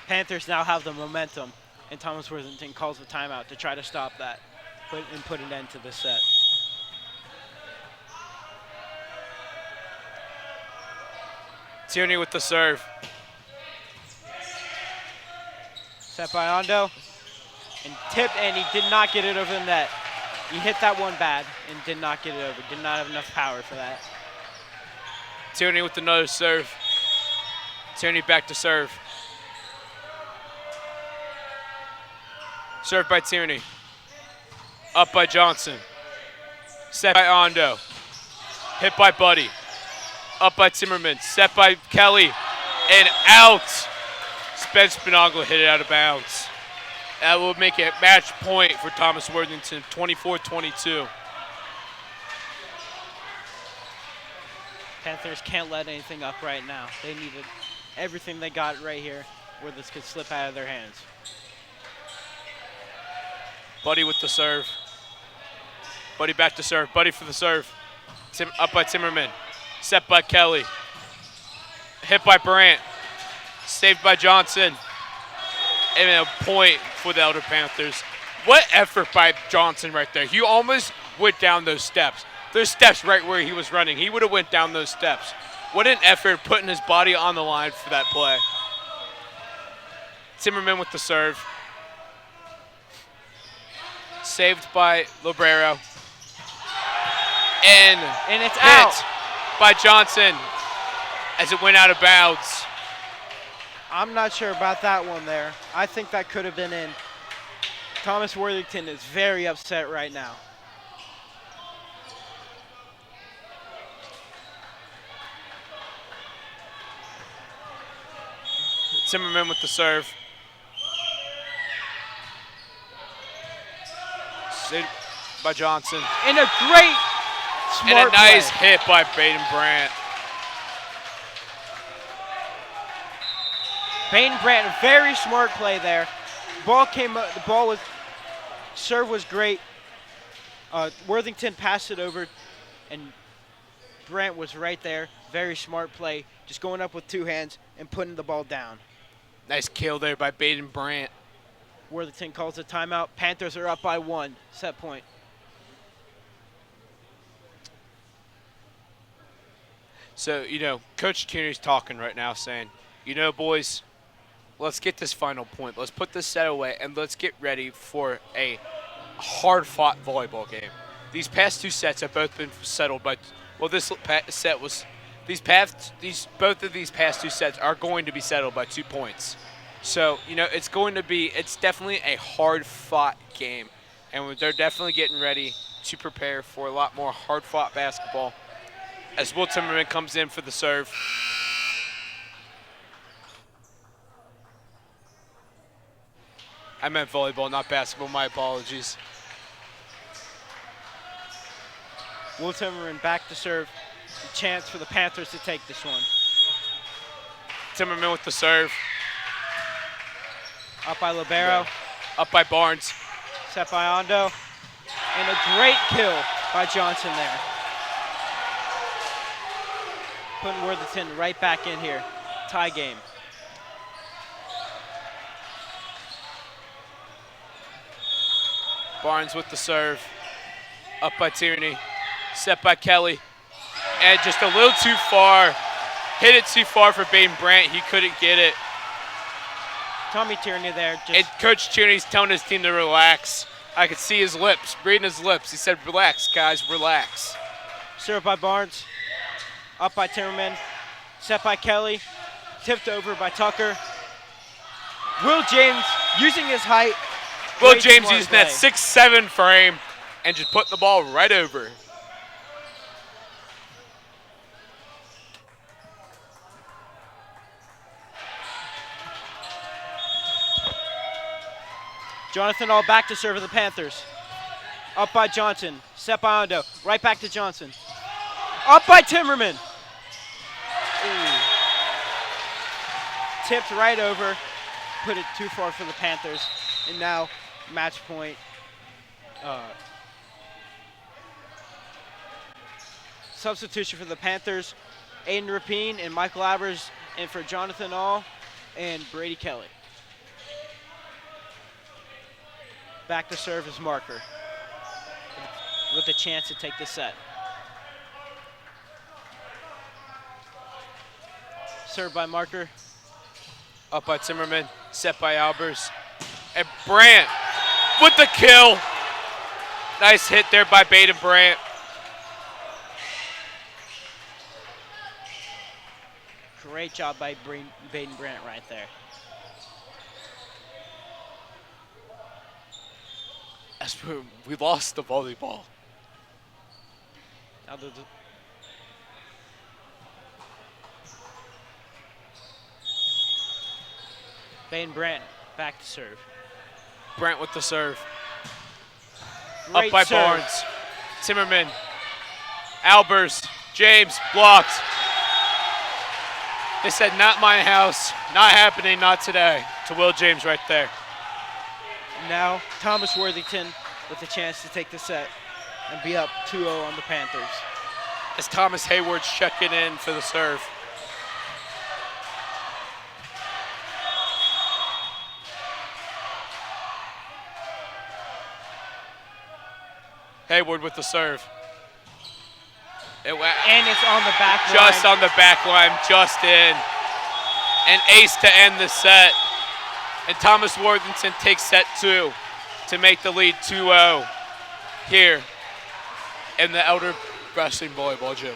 Panthers now have the momentum, and Thomas Worthington calls the timeout to try to stop that and put an end to this set. Tierney with the serve. Set by Ondo, and tipped, and he did not get it over the net. He hit that one bad and did not get it over. Did not have enough power for that. Tierney with another serve. Tierney back to serve. Served by Tierney. Up by Johnson. Set by Ondo. Hit by Buddy. Up by Timmerman. Set by Kelly. And out. Spence Spinoglia hit it out of bounds. That will make it match point for Thomas Worthington, 24-22. Panthers can't let anything up right now. They needed everything they got right here where this could slip out of their hands. Buddy with the serve. Buddy back to serve. Buddy for the serve. Up by Timmerman. Set by Kelly. Hit by Brant. Saved by Johnson. And a point for the Elder Panthers. What effort by Johnson right there. He almost went down those steps. Those steps right where he was running. He would have went down those steps. What an effort putting his body on the line for that play. Timmerman with the serve. Saved by Librero. And it's hit out by Johnson as it went out of bounds. I'm not sure about that one there. I think that could have been in. Thomas Worthington is very upset right now. Timmerman with the serve. Saved by Johnson. And a great smart And a nice play. hit by Baden Brandt. Baden Brandt, very smart play there. Serve was great. Worthington passed it over, and Brandt was right there. Very smart play. just going up with two hands and putting the ball down. Nice kill there by Baden Brant. Worthington calls a timeout. Panthers are up by 1. Set point. So, Coach Tierney's talking right now saying, boys, let's get this final point. Let's put this set away, and let's get ready for a hard-fought volleyball game. These past 2 sets have both been settled by – well, this set was – both of these past 2 sets are going to be settled by 2 points. So, it's definitely a hard-fought game, and they're definitely getting ready to prepare for a lot more hard-fought basketball as Will Timmerman comes in for the serve. I meant volleyball, not basketball. My apologies. Will Timmerman back to serve. A chance for the Panthers to take this one. Timmerman with the serve. Up by Libero. Up by Barnes. Set by Ando. And a great kill by Johnson there. Putting Worthington right back in here. Tie game. Barnes with the serve. Up by Tierney. Set by Kelly. And just a little too far. Hit it too far for Baden Brant. He couldn't get it. Tommy Tierney there. And Coach Tierney's telling his team to relax. I could see his lips, reading his lips. He said, relax, guys, relax. Served by Barnes. Up by Timmerman. Set by Kelly. Tipped over by Tucker. Will James using his height. Will Great James smart using that play. 6'7" frame and just putting the ball right over. Jonathan all back to serve for the Panthers. Up by Johnson. Set by Ando. Right back to Johnson. Up by Timmerman. Ooh. Tipped right over. Put it too far for the Panthers. And now match point. Substitution for the Panthers. Aiden Rapine and Michael Abers. And for Jonathan All and Brady Kelly. Back to serve is Marker with a chance to take the set. Served by Marker. Up by Timmerman, set by Albers. And Brant with the kill. Nice hit there by Baden Brant. Great job by Baden Brant right there. We lost the volleyball. Now Baden Brant back to serve. Brant with the serve. Great up by serve. Barnes. Timmerman. Albers. James blocked. They said, not my house, not happening, not today. To Will James right there. Now Thomas Worthington with a chance to take the set and be up 2-0 on the Panthers. As Thomas Hayward's checking in for the serve. Hayward with the serve. And it's on the back line. Just on the back line, just in. An ace to end the set. And Thomas Worthington takes set 2 to make the lead 2-0 here in the Elder Wrestling Volleyball Gym.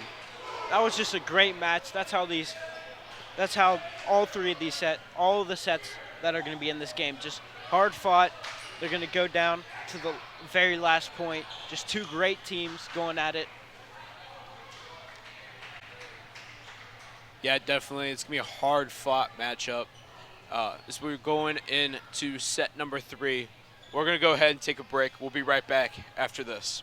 That was just a great match. That's how all three of these all of the sets that are going to be in this game, just hard fought. They're going to go down to the very last point. Just two great teams going at it. Yeah, definitely. It's going to be a hard-fought matchup. As we're going into set number 3, we're going to go ahead and take a break. We'll be right back after this.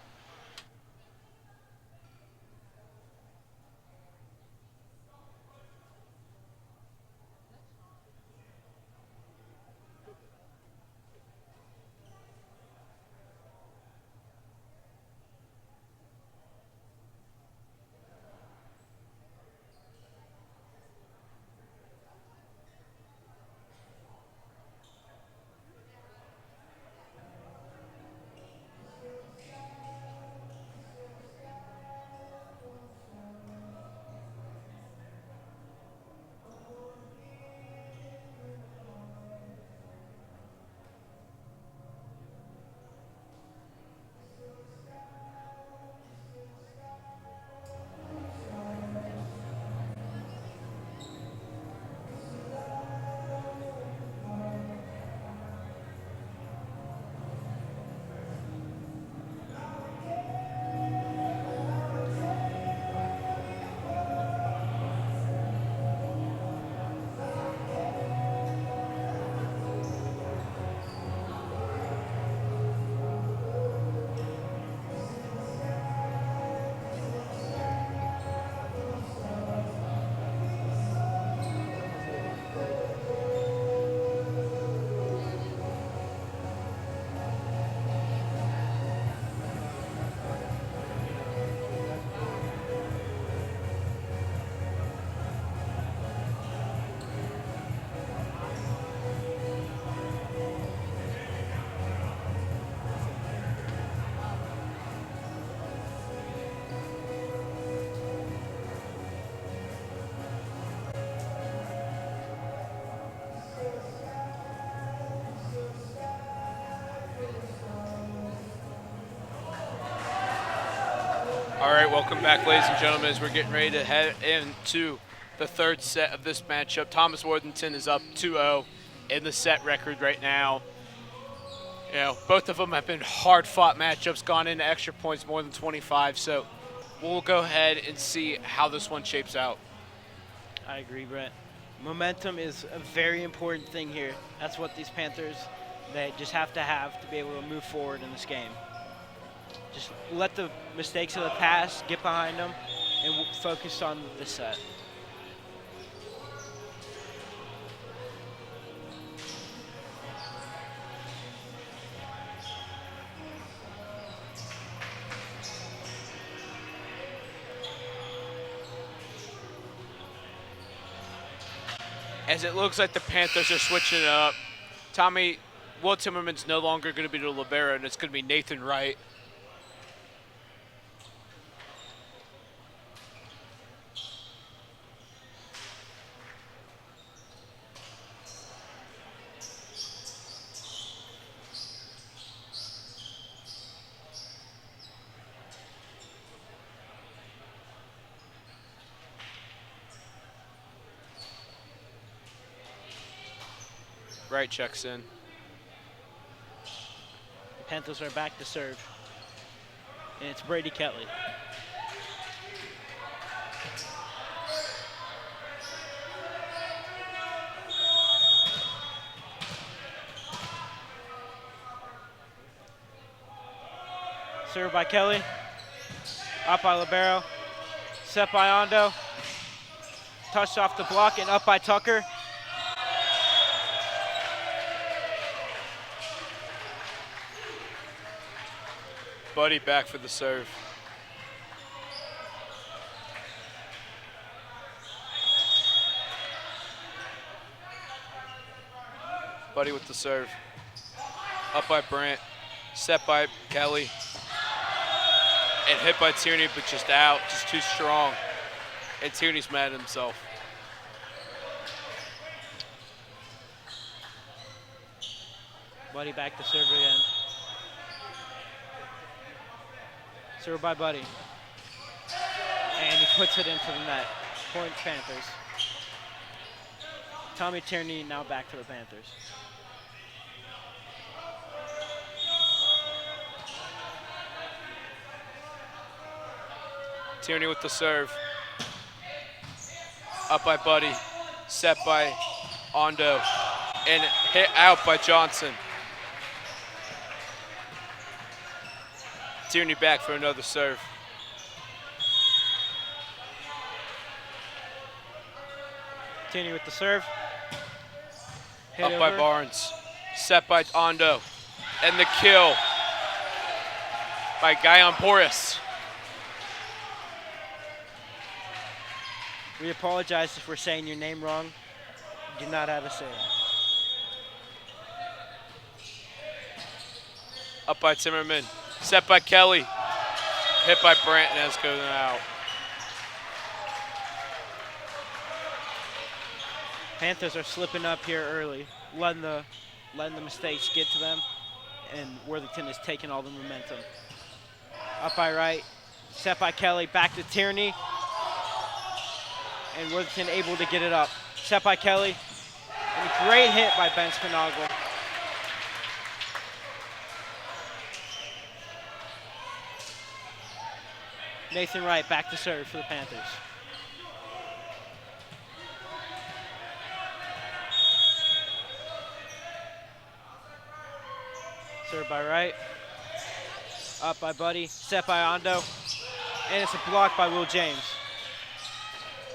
All right, welcome back, ladies and gentlemen, as we're getting ready to head into the third set of this matchup. Thomas Worthington is up 2-0 in the set record right now. You know, both of them have been hard-fought matchups, gone into extra points more than 25, so we'll go ahead and see how this one shapes out. I agree, Brent. Momentum is a very important thing here. That's what these Panthers, they just have to be able to move forward in this game. Just let the mistakes of the past get behind them and focus on the set. As it looks like the Panthers are switching it up. Will Timmerman's no longer going to be the libero, and it's going to be Nathan Wright. Wright checks in. The Panthers are back to serve. And it's Brady Ketley. Served by Kelly. Up by libero. Set by Ondo. Touched off the block and up by Tucker. Buddy back for the serve. Buddy with the serve. Up by Brandt. Set by Kelly. And hit by Tierney, but just out, just too strong. And Tierney's mad at himself. Buddy back to serve again. Served by Buddy. And he puts it into the net. Point Panthers. Tommy Tierney now back to the Panthers. Tierney with the serve. Up by Buddy. Set by Ondo. And hit out by Johnson. Tierney back for another serve. Tierney with the serve. Hit Up by over. Barnes. Set by Ondo. And the kill by Guyon Boris. We apologize if we're saying your name wrong. You do not have to say that. Up by Timmerman. Set by Kelly. Hit by Brandt and has goes out. Panthers are slipping up here early, letting the mistakes get to them, and Worthington is taking all the momentum. Up by Wright, set by Kelly, back to Tierney, and Worthington able to get it up. Set by Kelly, and a great hit by Ben Spinaglia. Nathan Wright back to serve for the Panthers. Served by Wright. Up by Buddy. Set by Ondo. And it's a block by Will James.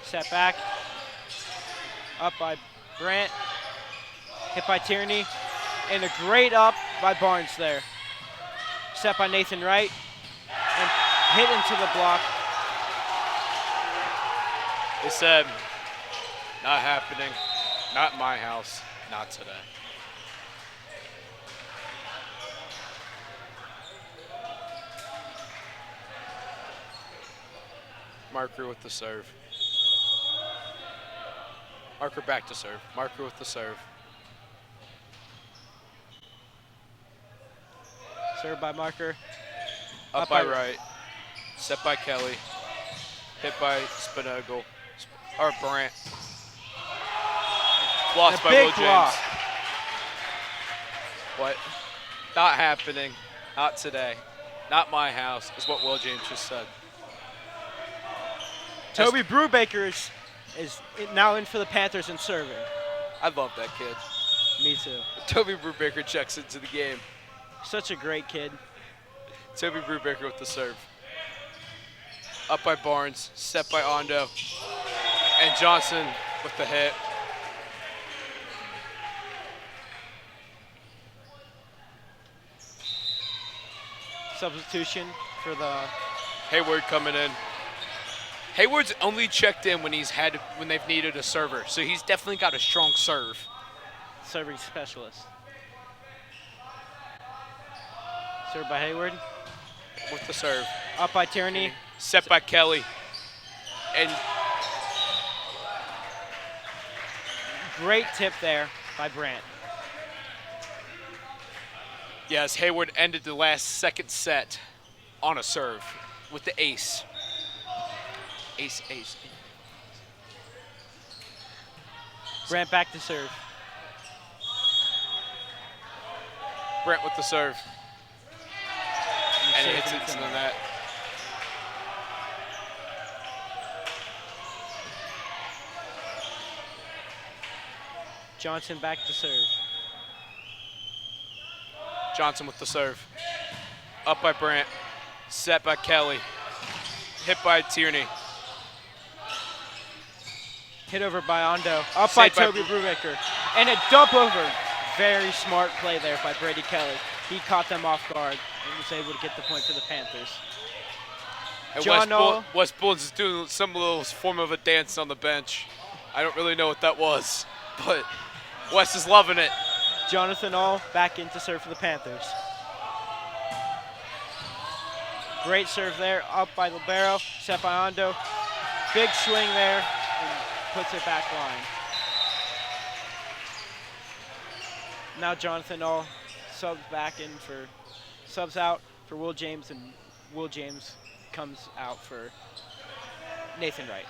Set back. Up by Brandt. Hit by Tierney. And a great up by Barnes there. Set by Nathan Wright. And hit into the block. They said, not happening, not in my house, not today. Marker with the serve. Marker back to serve. Marker with the serve. Served by Marker. Up by Wright. Set by Kelly. Hit by Spinogle. Or Brandt. Blocked by big Will James. block. What? Not happening. Not today. Not my house, is what Will James just said. Toby Brubaker is now in for the Panthers and serving. I love that kid. Me too. Toby Brubaker checks into the game. Such a great kid. Toby Brubaker with the serve. Up by Barnes, set by Ondo. And Johnson with the hit. Substitution for the Hayward coming in. Hayward's only checked in when they've needed a server, so he's definitely got a strong serve. serving specialist. Served by Hayward. With the serve. Up by Tierney. Set by Kelly. And Great tip there by Brandt. yes, Hayward ended the last second set on a serve with the ace. Ace, ace, ace. Brandt back to serve. Brent with the serve. And he hits it Serve into the net. Johnson back to serve. Johnson with the serve. Up by Brandt. Set by Kelly. Hit by Tierney. Hit over by Ondo. Up Saved by by Toby Brubaker. And a dump over. Very smart play there by Brady Kelly. He caught them off guard and was able to get the point for the Panthers. And John Noel. Wes Bullens is doing some little form of a dance on the bench. I don't really know what that was, but Wes is loving it. Jonathan All back in to serve for the Panthers. Great serve there, up by Libero, set by Ondo. Big swing there, and puts it back line. Now Jonathan All subs out for Will James, and Will James comes out for Nathan Wright.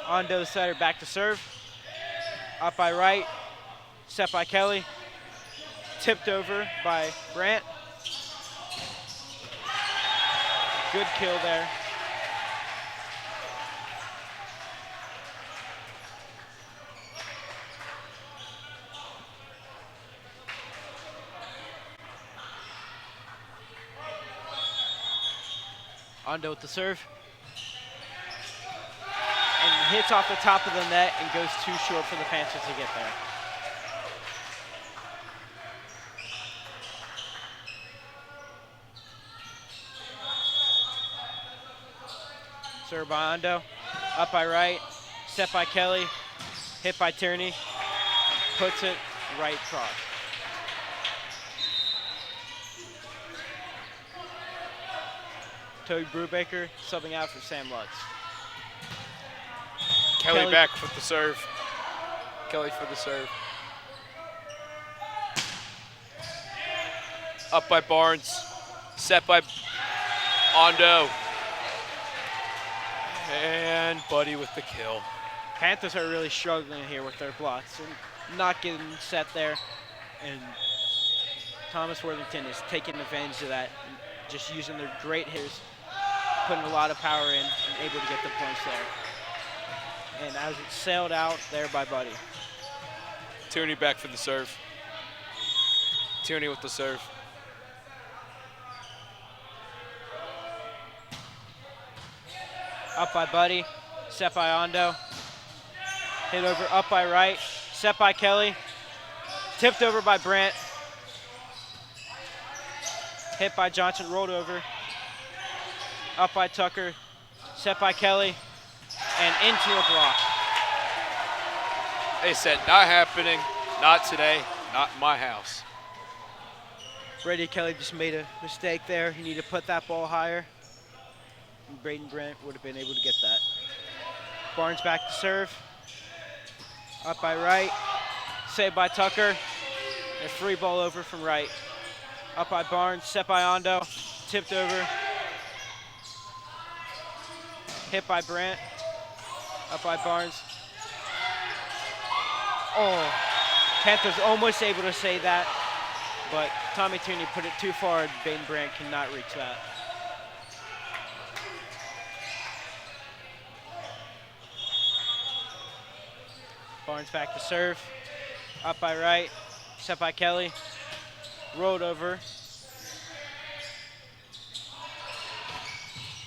Ondo setter back to serve. Up by Wright, set by Kelly. Tipped over by Brandt. Good kill there. Ondo with the serve. And hits off the top of the net and goes too short for the Panthers to get there. Serve by Ondo. Up by Wright. Set by Kelly. Hit by Tierney. Puts it right cross. Toby Brubaker subbing out for Sam Lutz. Kelly back with the serve. Kelly for the serve. Up by Barnes. Set by Ondo. And Buddy with the kill. Panthers are really struggling here with their blocks. They're not getting set there. And Thomas Worthington is taking advantage of that. And just using their great hitters, putting a lot of power in, and able to get the points there. And as it sailed out there by Buddy. Tierney back for the serve. Tierney with the serve. Up by Buddy, set by Ondo. Hit over, up by Wright, set by Kelly. Tipped over by Brandt. Hit by Johnson, rolled over. Up by Tucker, set by Kelly, and into a block. They said, not happening, not today, not in my house. Brady Kelly just made a mistake there. He needed to put that ball higher. And Braden Brandt would have been able to get that. Barnes back to serve. Up by Wright. Saved by Tucker. A free ball over from Wright. Up by Barnes, set by Ondo. tipped over. Hit by Brandt. Up by Barnes. Oh, Panthers almost able to say that, but Tommy Tierney put it too far. Baden Brandt cannot reach that. Barnes back to serve. Up by Wright. Set by Kelly. Rolled over.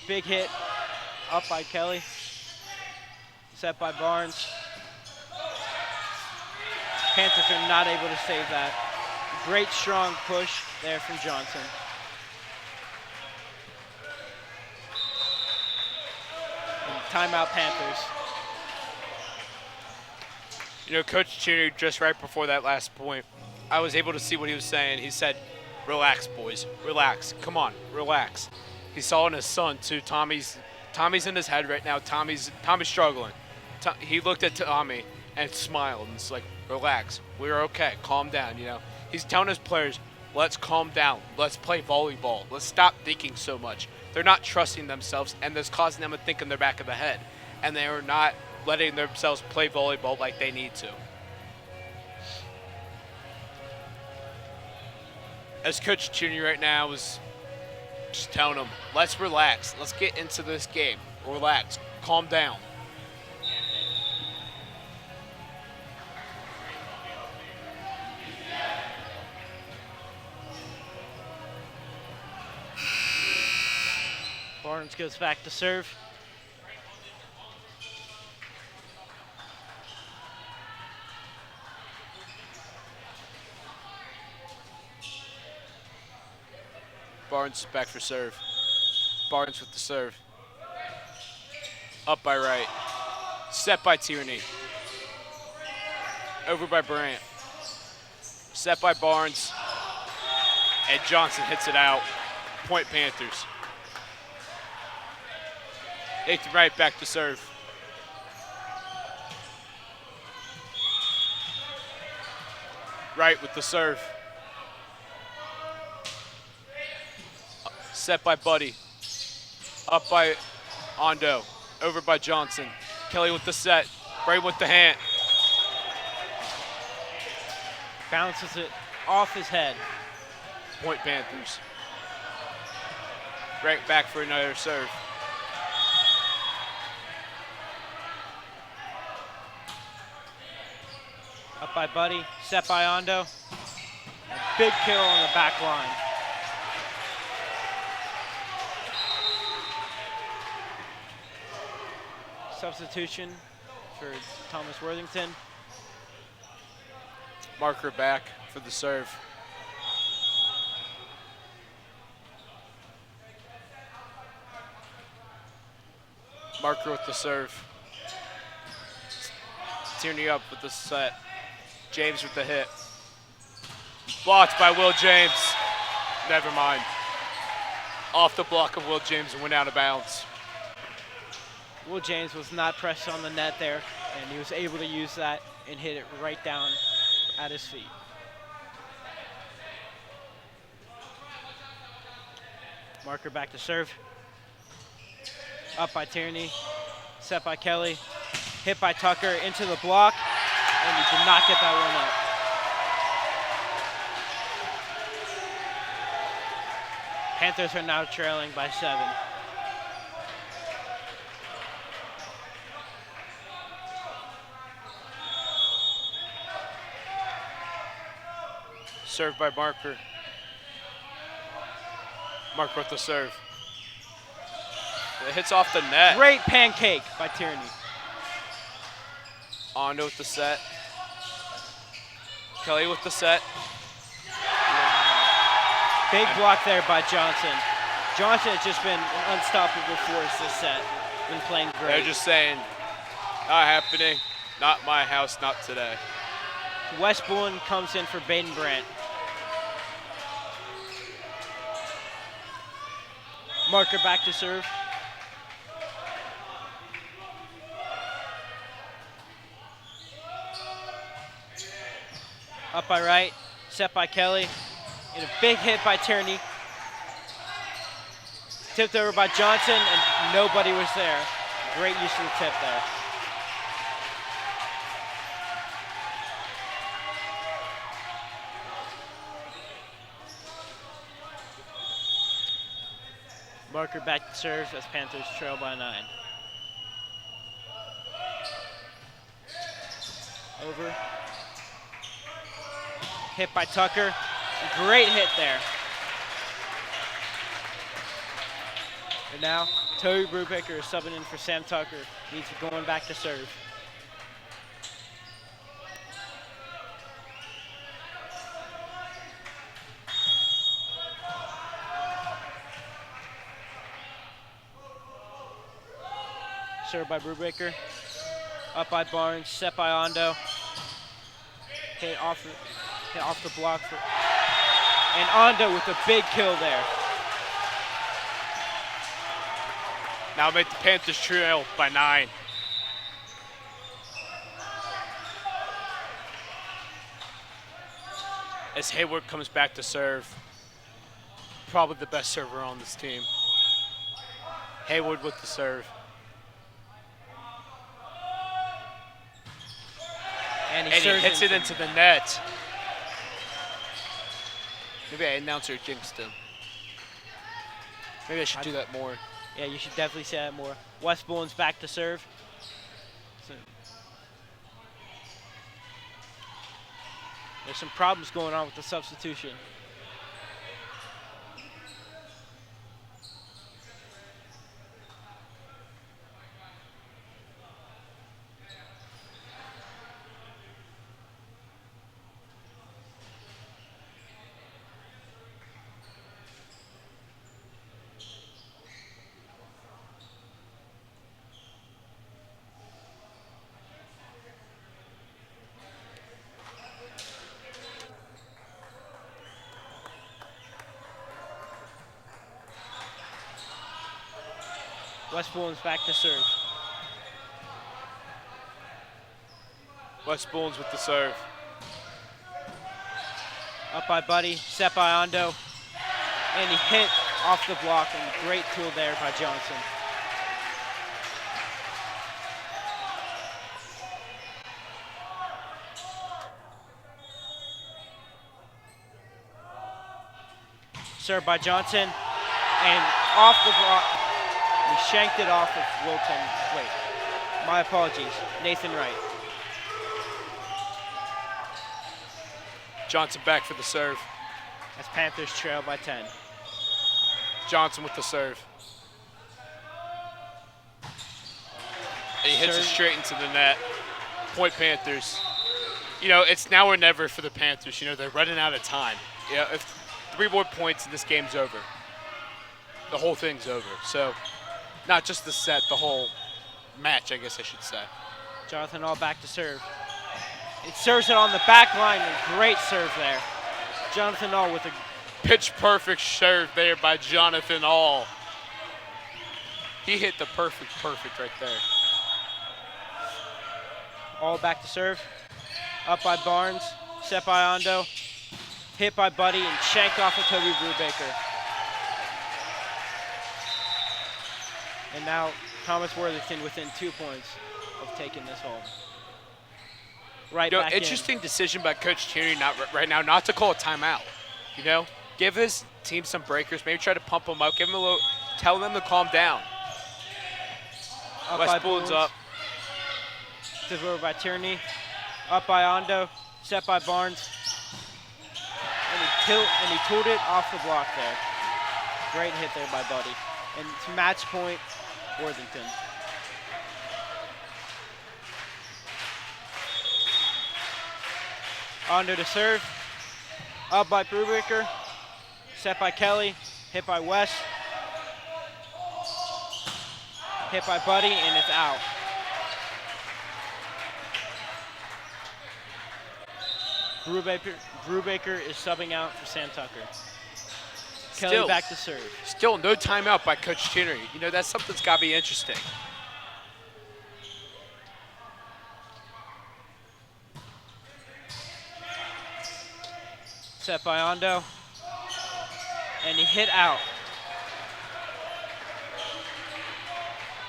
Big hit. Up by Kelly. Set by Barnes. Panthers are not able to save that. Great strong push there from Johnson. And timeout Panthers. You know, Coach Tierney, just right before that last point, I was able to see what he was saying. He said, relax, boys, relax. Come on, relax. He saw in his son, too. Tommy's in his head right now. Tommy's struggling. He looked at Tommy and smiled and it's like, relax, we're okay, calm down, you know. He's telling his players, let's calm down, let's play volleyball, let's stop thinking so much. They're not trusting themselves, and that's causing them to think in their back of the head, and they are not letting themselves play volleyball like they need to. As Coach Tierney right now is just telling them, let's relax, let's get into this game, relax, calm down. Barnes goes back to serve. Barnes back for serve. Barnes with the serve. Up by Wright. Set by Tierney. Over by Brandt. Set by Barnes. And Johnson hits it out. Point Panthers. Nathan Wright back to serve. Wright with the serve. Set by Buddy. Up by Ondo. Over by Johnson. Kelly with the set. Wright with the hand. Bounces it off his head. Point Panthers. Wright back for another serve. Up by Buddy, set by Ondo. A big kill on the back line. Substitution for Thomas Worthington. Marker back for the serve. Marker with the serve. Tierney up with the set. James with the hit. Blocked by Will James. Never mind. Off the block of Will James and went out of bounds. Will James was not pressed on the net there, and he was able to use that and hit it right down at his feet. Marker back to serve. Up by Tierney. Set by Kelly. Hit by Tucker into the block, and he did not get that one up. Panthers are now trailing by 7. Served by Marker. Marker with the serve. It hits off the net. Great pancake by Tierney. Ondo with the set. Kelly with the set. Big block there by Johnson. Johnson has just been an unstoppable force this set. Been playing great. They're just saying, not happening, not my house, not today. Wes Bullen comes in for Baden Brandt. Marker back to serve. Up by Wright, set by Kelly, and a big hit by Tierney. tipped over by Johnson, and nobody was there. Great use of the tip there. Marker back to serve as Panthers trail by 9. Over. Hit by Tucker. Great hit there. And now, Toby Brubaker is subbing in for Sam Tucker. He's going back to serve. Served by Brubaker. Up by Barnes, set by Ondo. Hit off the block. And Ondo with a big kill there. Now make the Panthers trail by 9. As Hayward comes back to serve. Probably the best server on this team. Hayward with the serve. And he hits it into the net. Maybe I announcer jinxed him. Maybe I should do that more. Yeah, you should definitely say that more. Westbourne's back to serve. There's some problems going on with the substitution. Westbourne's back to serve. Westbourne's with the serve. Up by Buddy, set by Ondo. And he hit off the block, and great tool there by Johnson. Served by Johnson, and off the block. He shanked it off of Wilton. Wait, my apologies. Nathan Wright. Johnson back for the serve. As Panthers trail by 10. Johnson with the serve. And he hits it straight into the net. Point Panthers. You know, it's now or never for the Panthers. You know, they're running out of time. Yeah, if 3 more points and this game's over. The whole thing's over. So, not just the set, the whole match, I guess I should say. Jonathan All back to serve. It serves it on the back line. A great serve there. Jonathan All with a pitch perfect serve there by Jonathan All. He hit the perfect right there. All back to serve. Up by Barnes. Set by Ondo. Hit by Buddy and shanked off of Toby Brubaker. And now Thomas Worthington within 2 points of taking this home. Right back interesting decision by Coach Tierney right now not to call a timeout. You know, give his team some breakers, maybe try to pump them up, give them a little, tell them to calm down. Westbourne's up. Delivered by Tierney. Up by Ondo. Set by Barnes. And he tooled it off the block there. Great hit there by Buddy. And it's match point, Worthington. Ondo to serve. Up by Brubaker. Set by Kelly. Hit by West. Hit by Buddy, and it's out. Brubaker is subbing out for Sam Tucker. Kelly back to serve. Still no timeout by Coach Tierney. You know, that's something that's got to be interesting. Set by Ondo. And he hit out.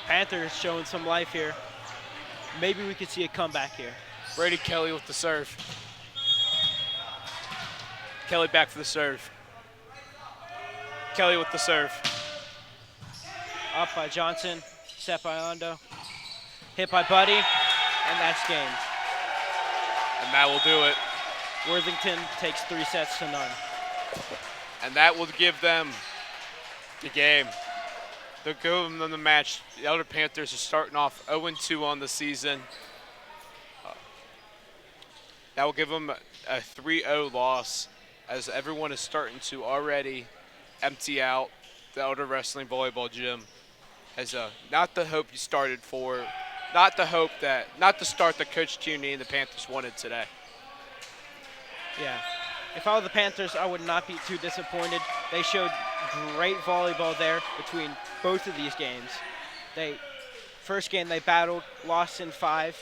Panthers showing some life here. Maybe we could see a comeback here. Brady Kelly with the serve. Kelly back for the serve. Kelly with the serve. Up by Johnson, set by Ondo, hit by Buddy, and that's game. And that will do it. Worthington takes 3 sets to none. And that will give them the game. They'll give them the match. The Elder Panthers are starting off 0-2 on the season. That will give them a 3-0 loss, as everyone is starting to already empty out the Elder Wrestling Volleyball gym. As not the hope you started for, not the start that Coach Tierney and the Panthers wanted today. Yeah. If I were the Panthers, I would not be too disappointed. They showed great volleyball there between both of these games. First game they battled, lost in 5,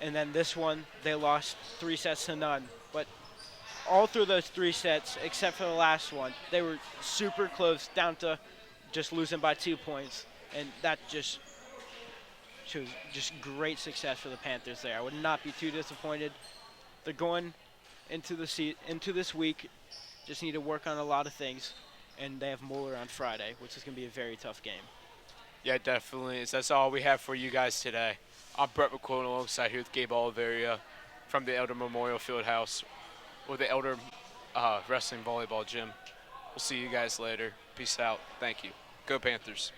and then this one they lost 3 sets to none. But all through those 3 sets, except for the last one, they were super close, down to just losing by 2 points, and that just shows just great success for the Panthers there. I would not be too disappointed. They're going into this week, just need to work on a lot of things, and they have Moeller on Friday, which is going to be a very tough game. Yeah, definitely. That's all we have for you guys today. I'm Brett McQuillan alongside here with Gabe Oliveria from the Elder Memorial Fieldhouse, or the Elder Wrestling Volleyball Gym. We'll see you guys later. Peace out. Thank you. Go Panthers.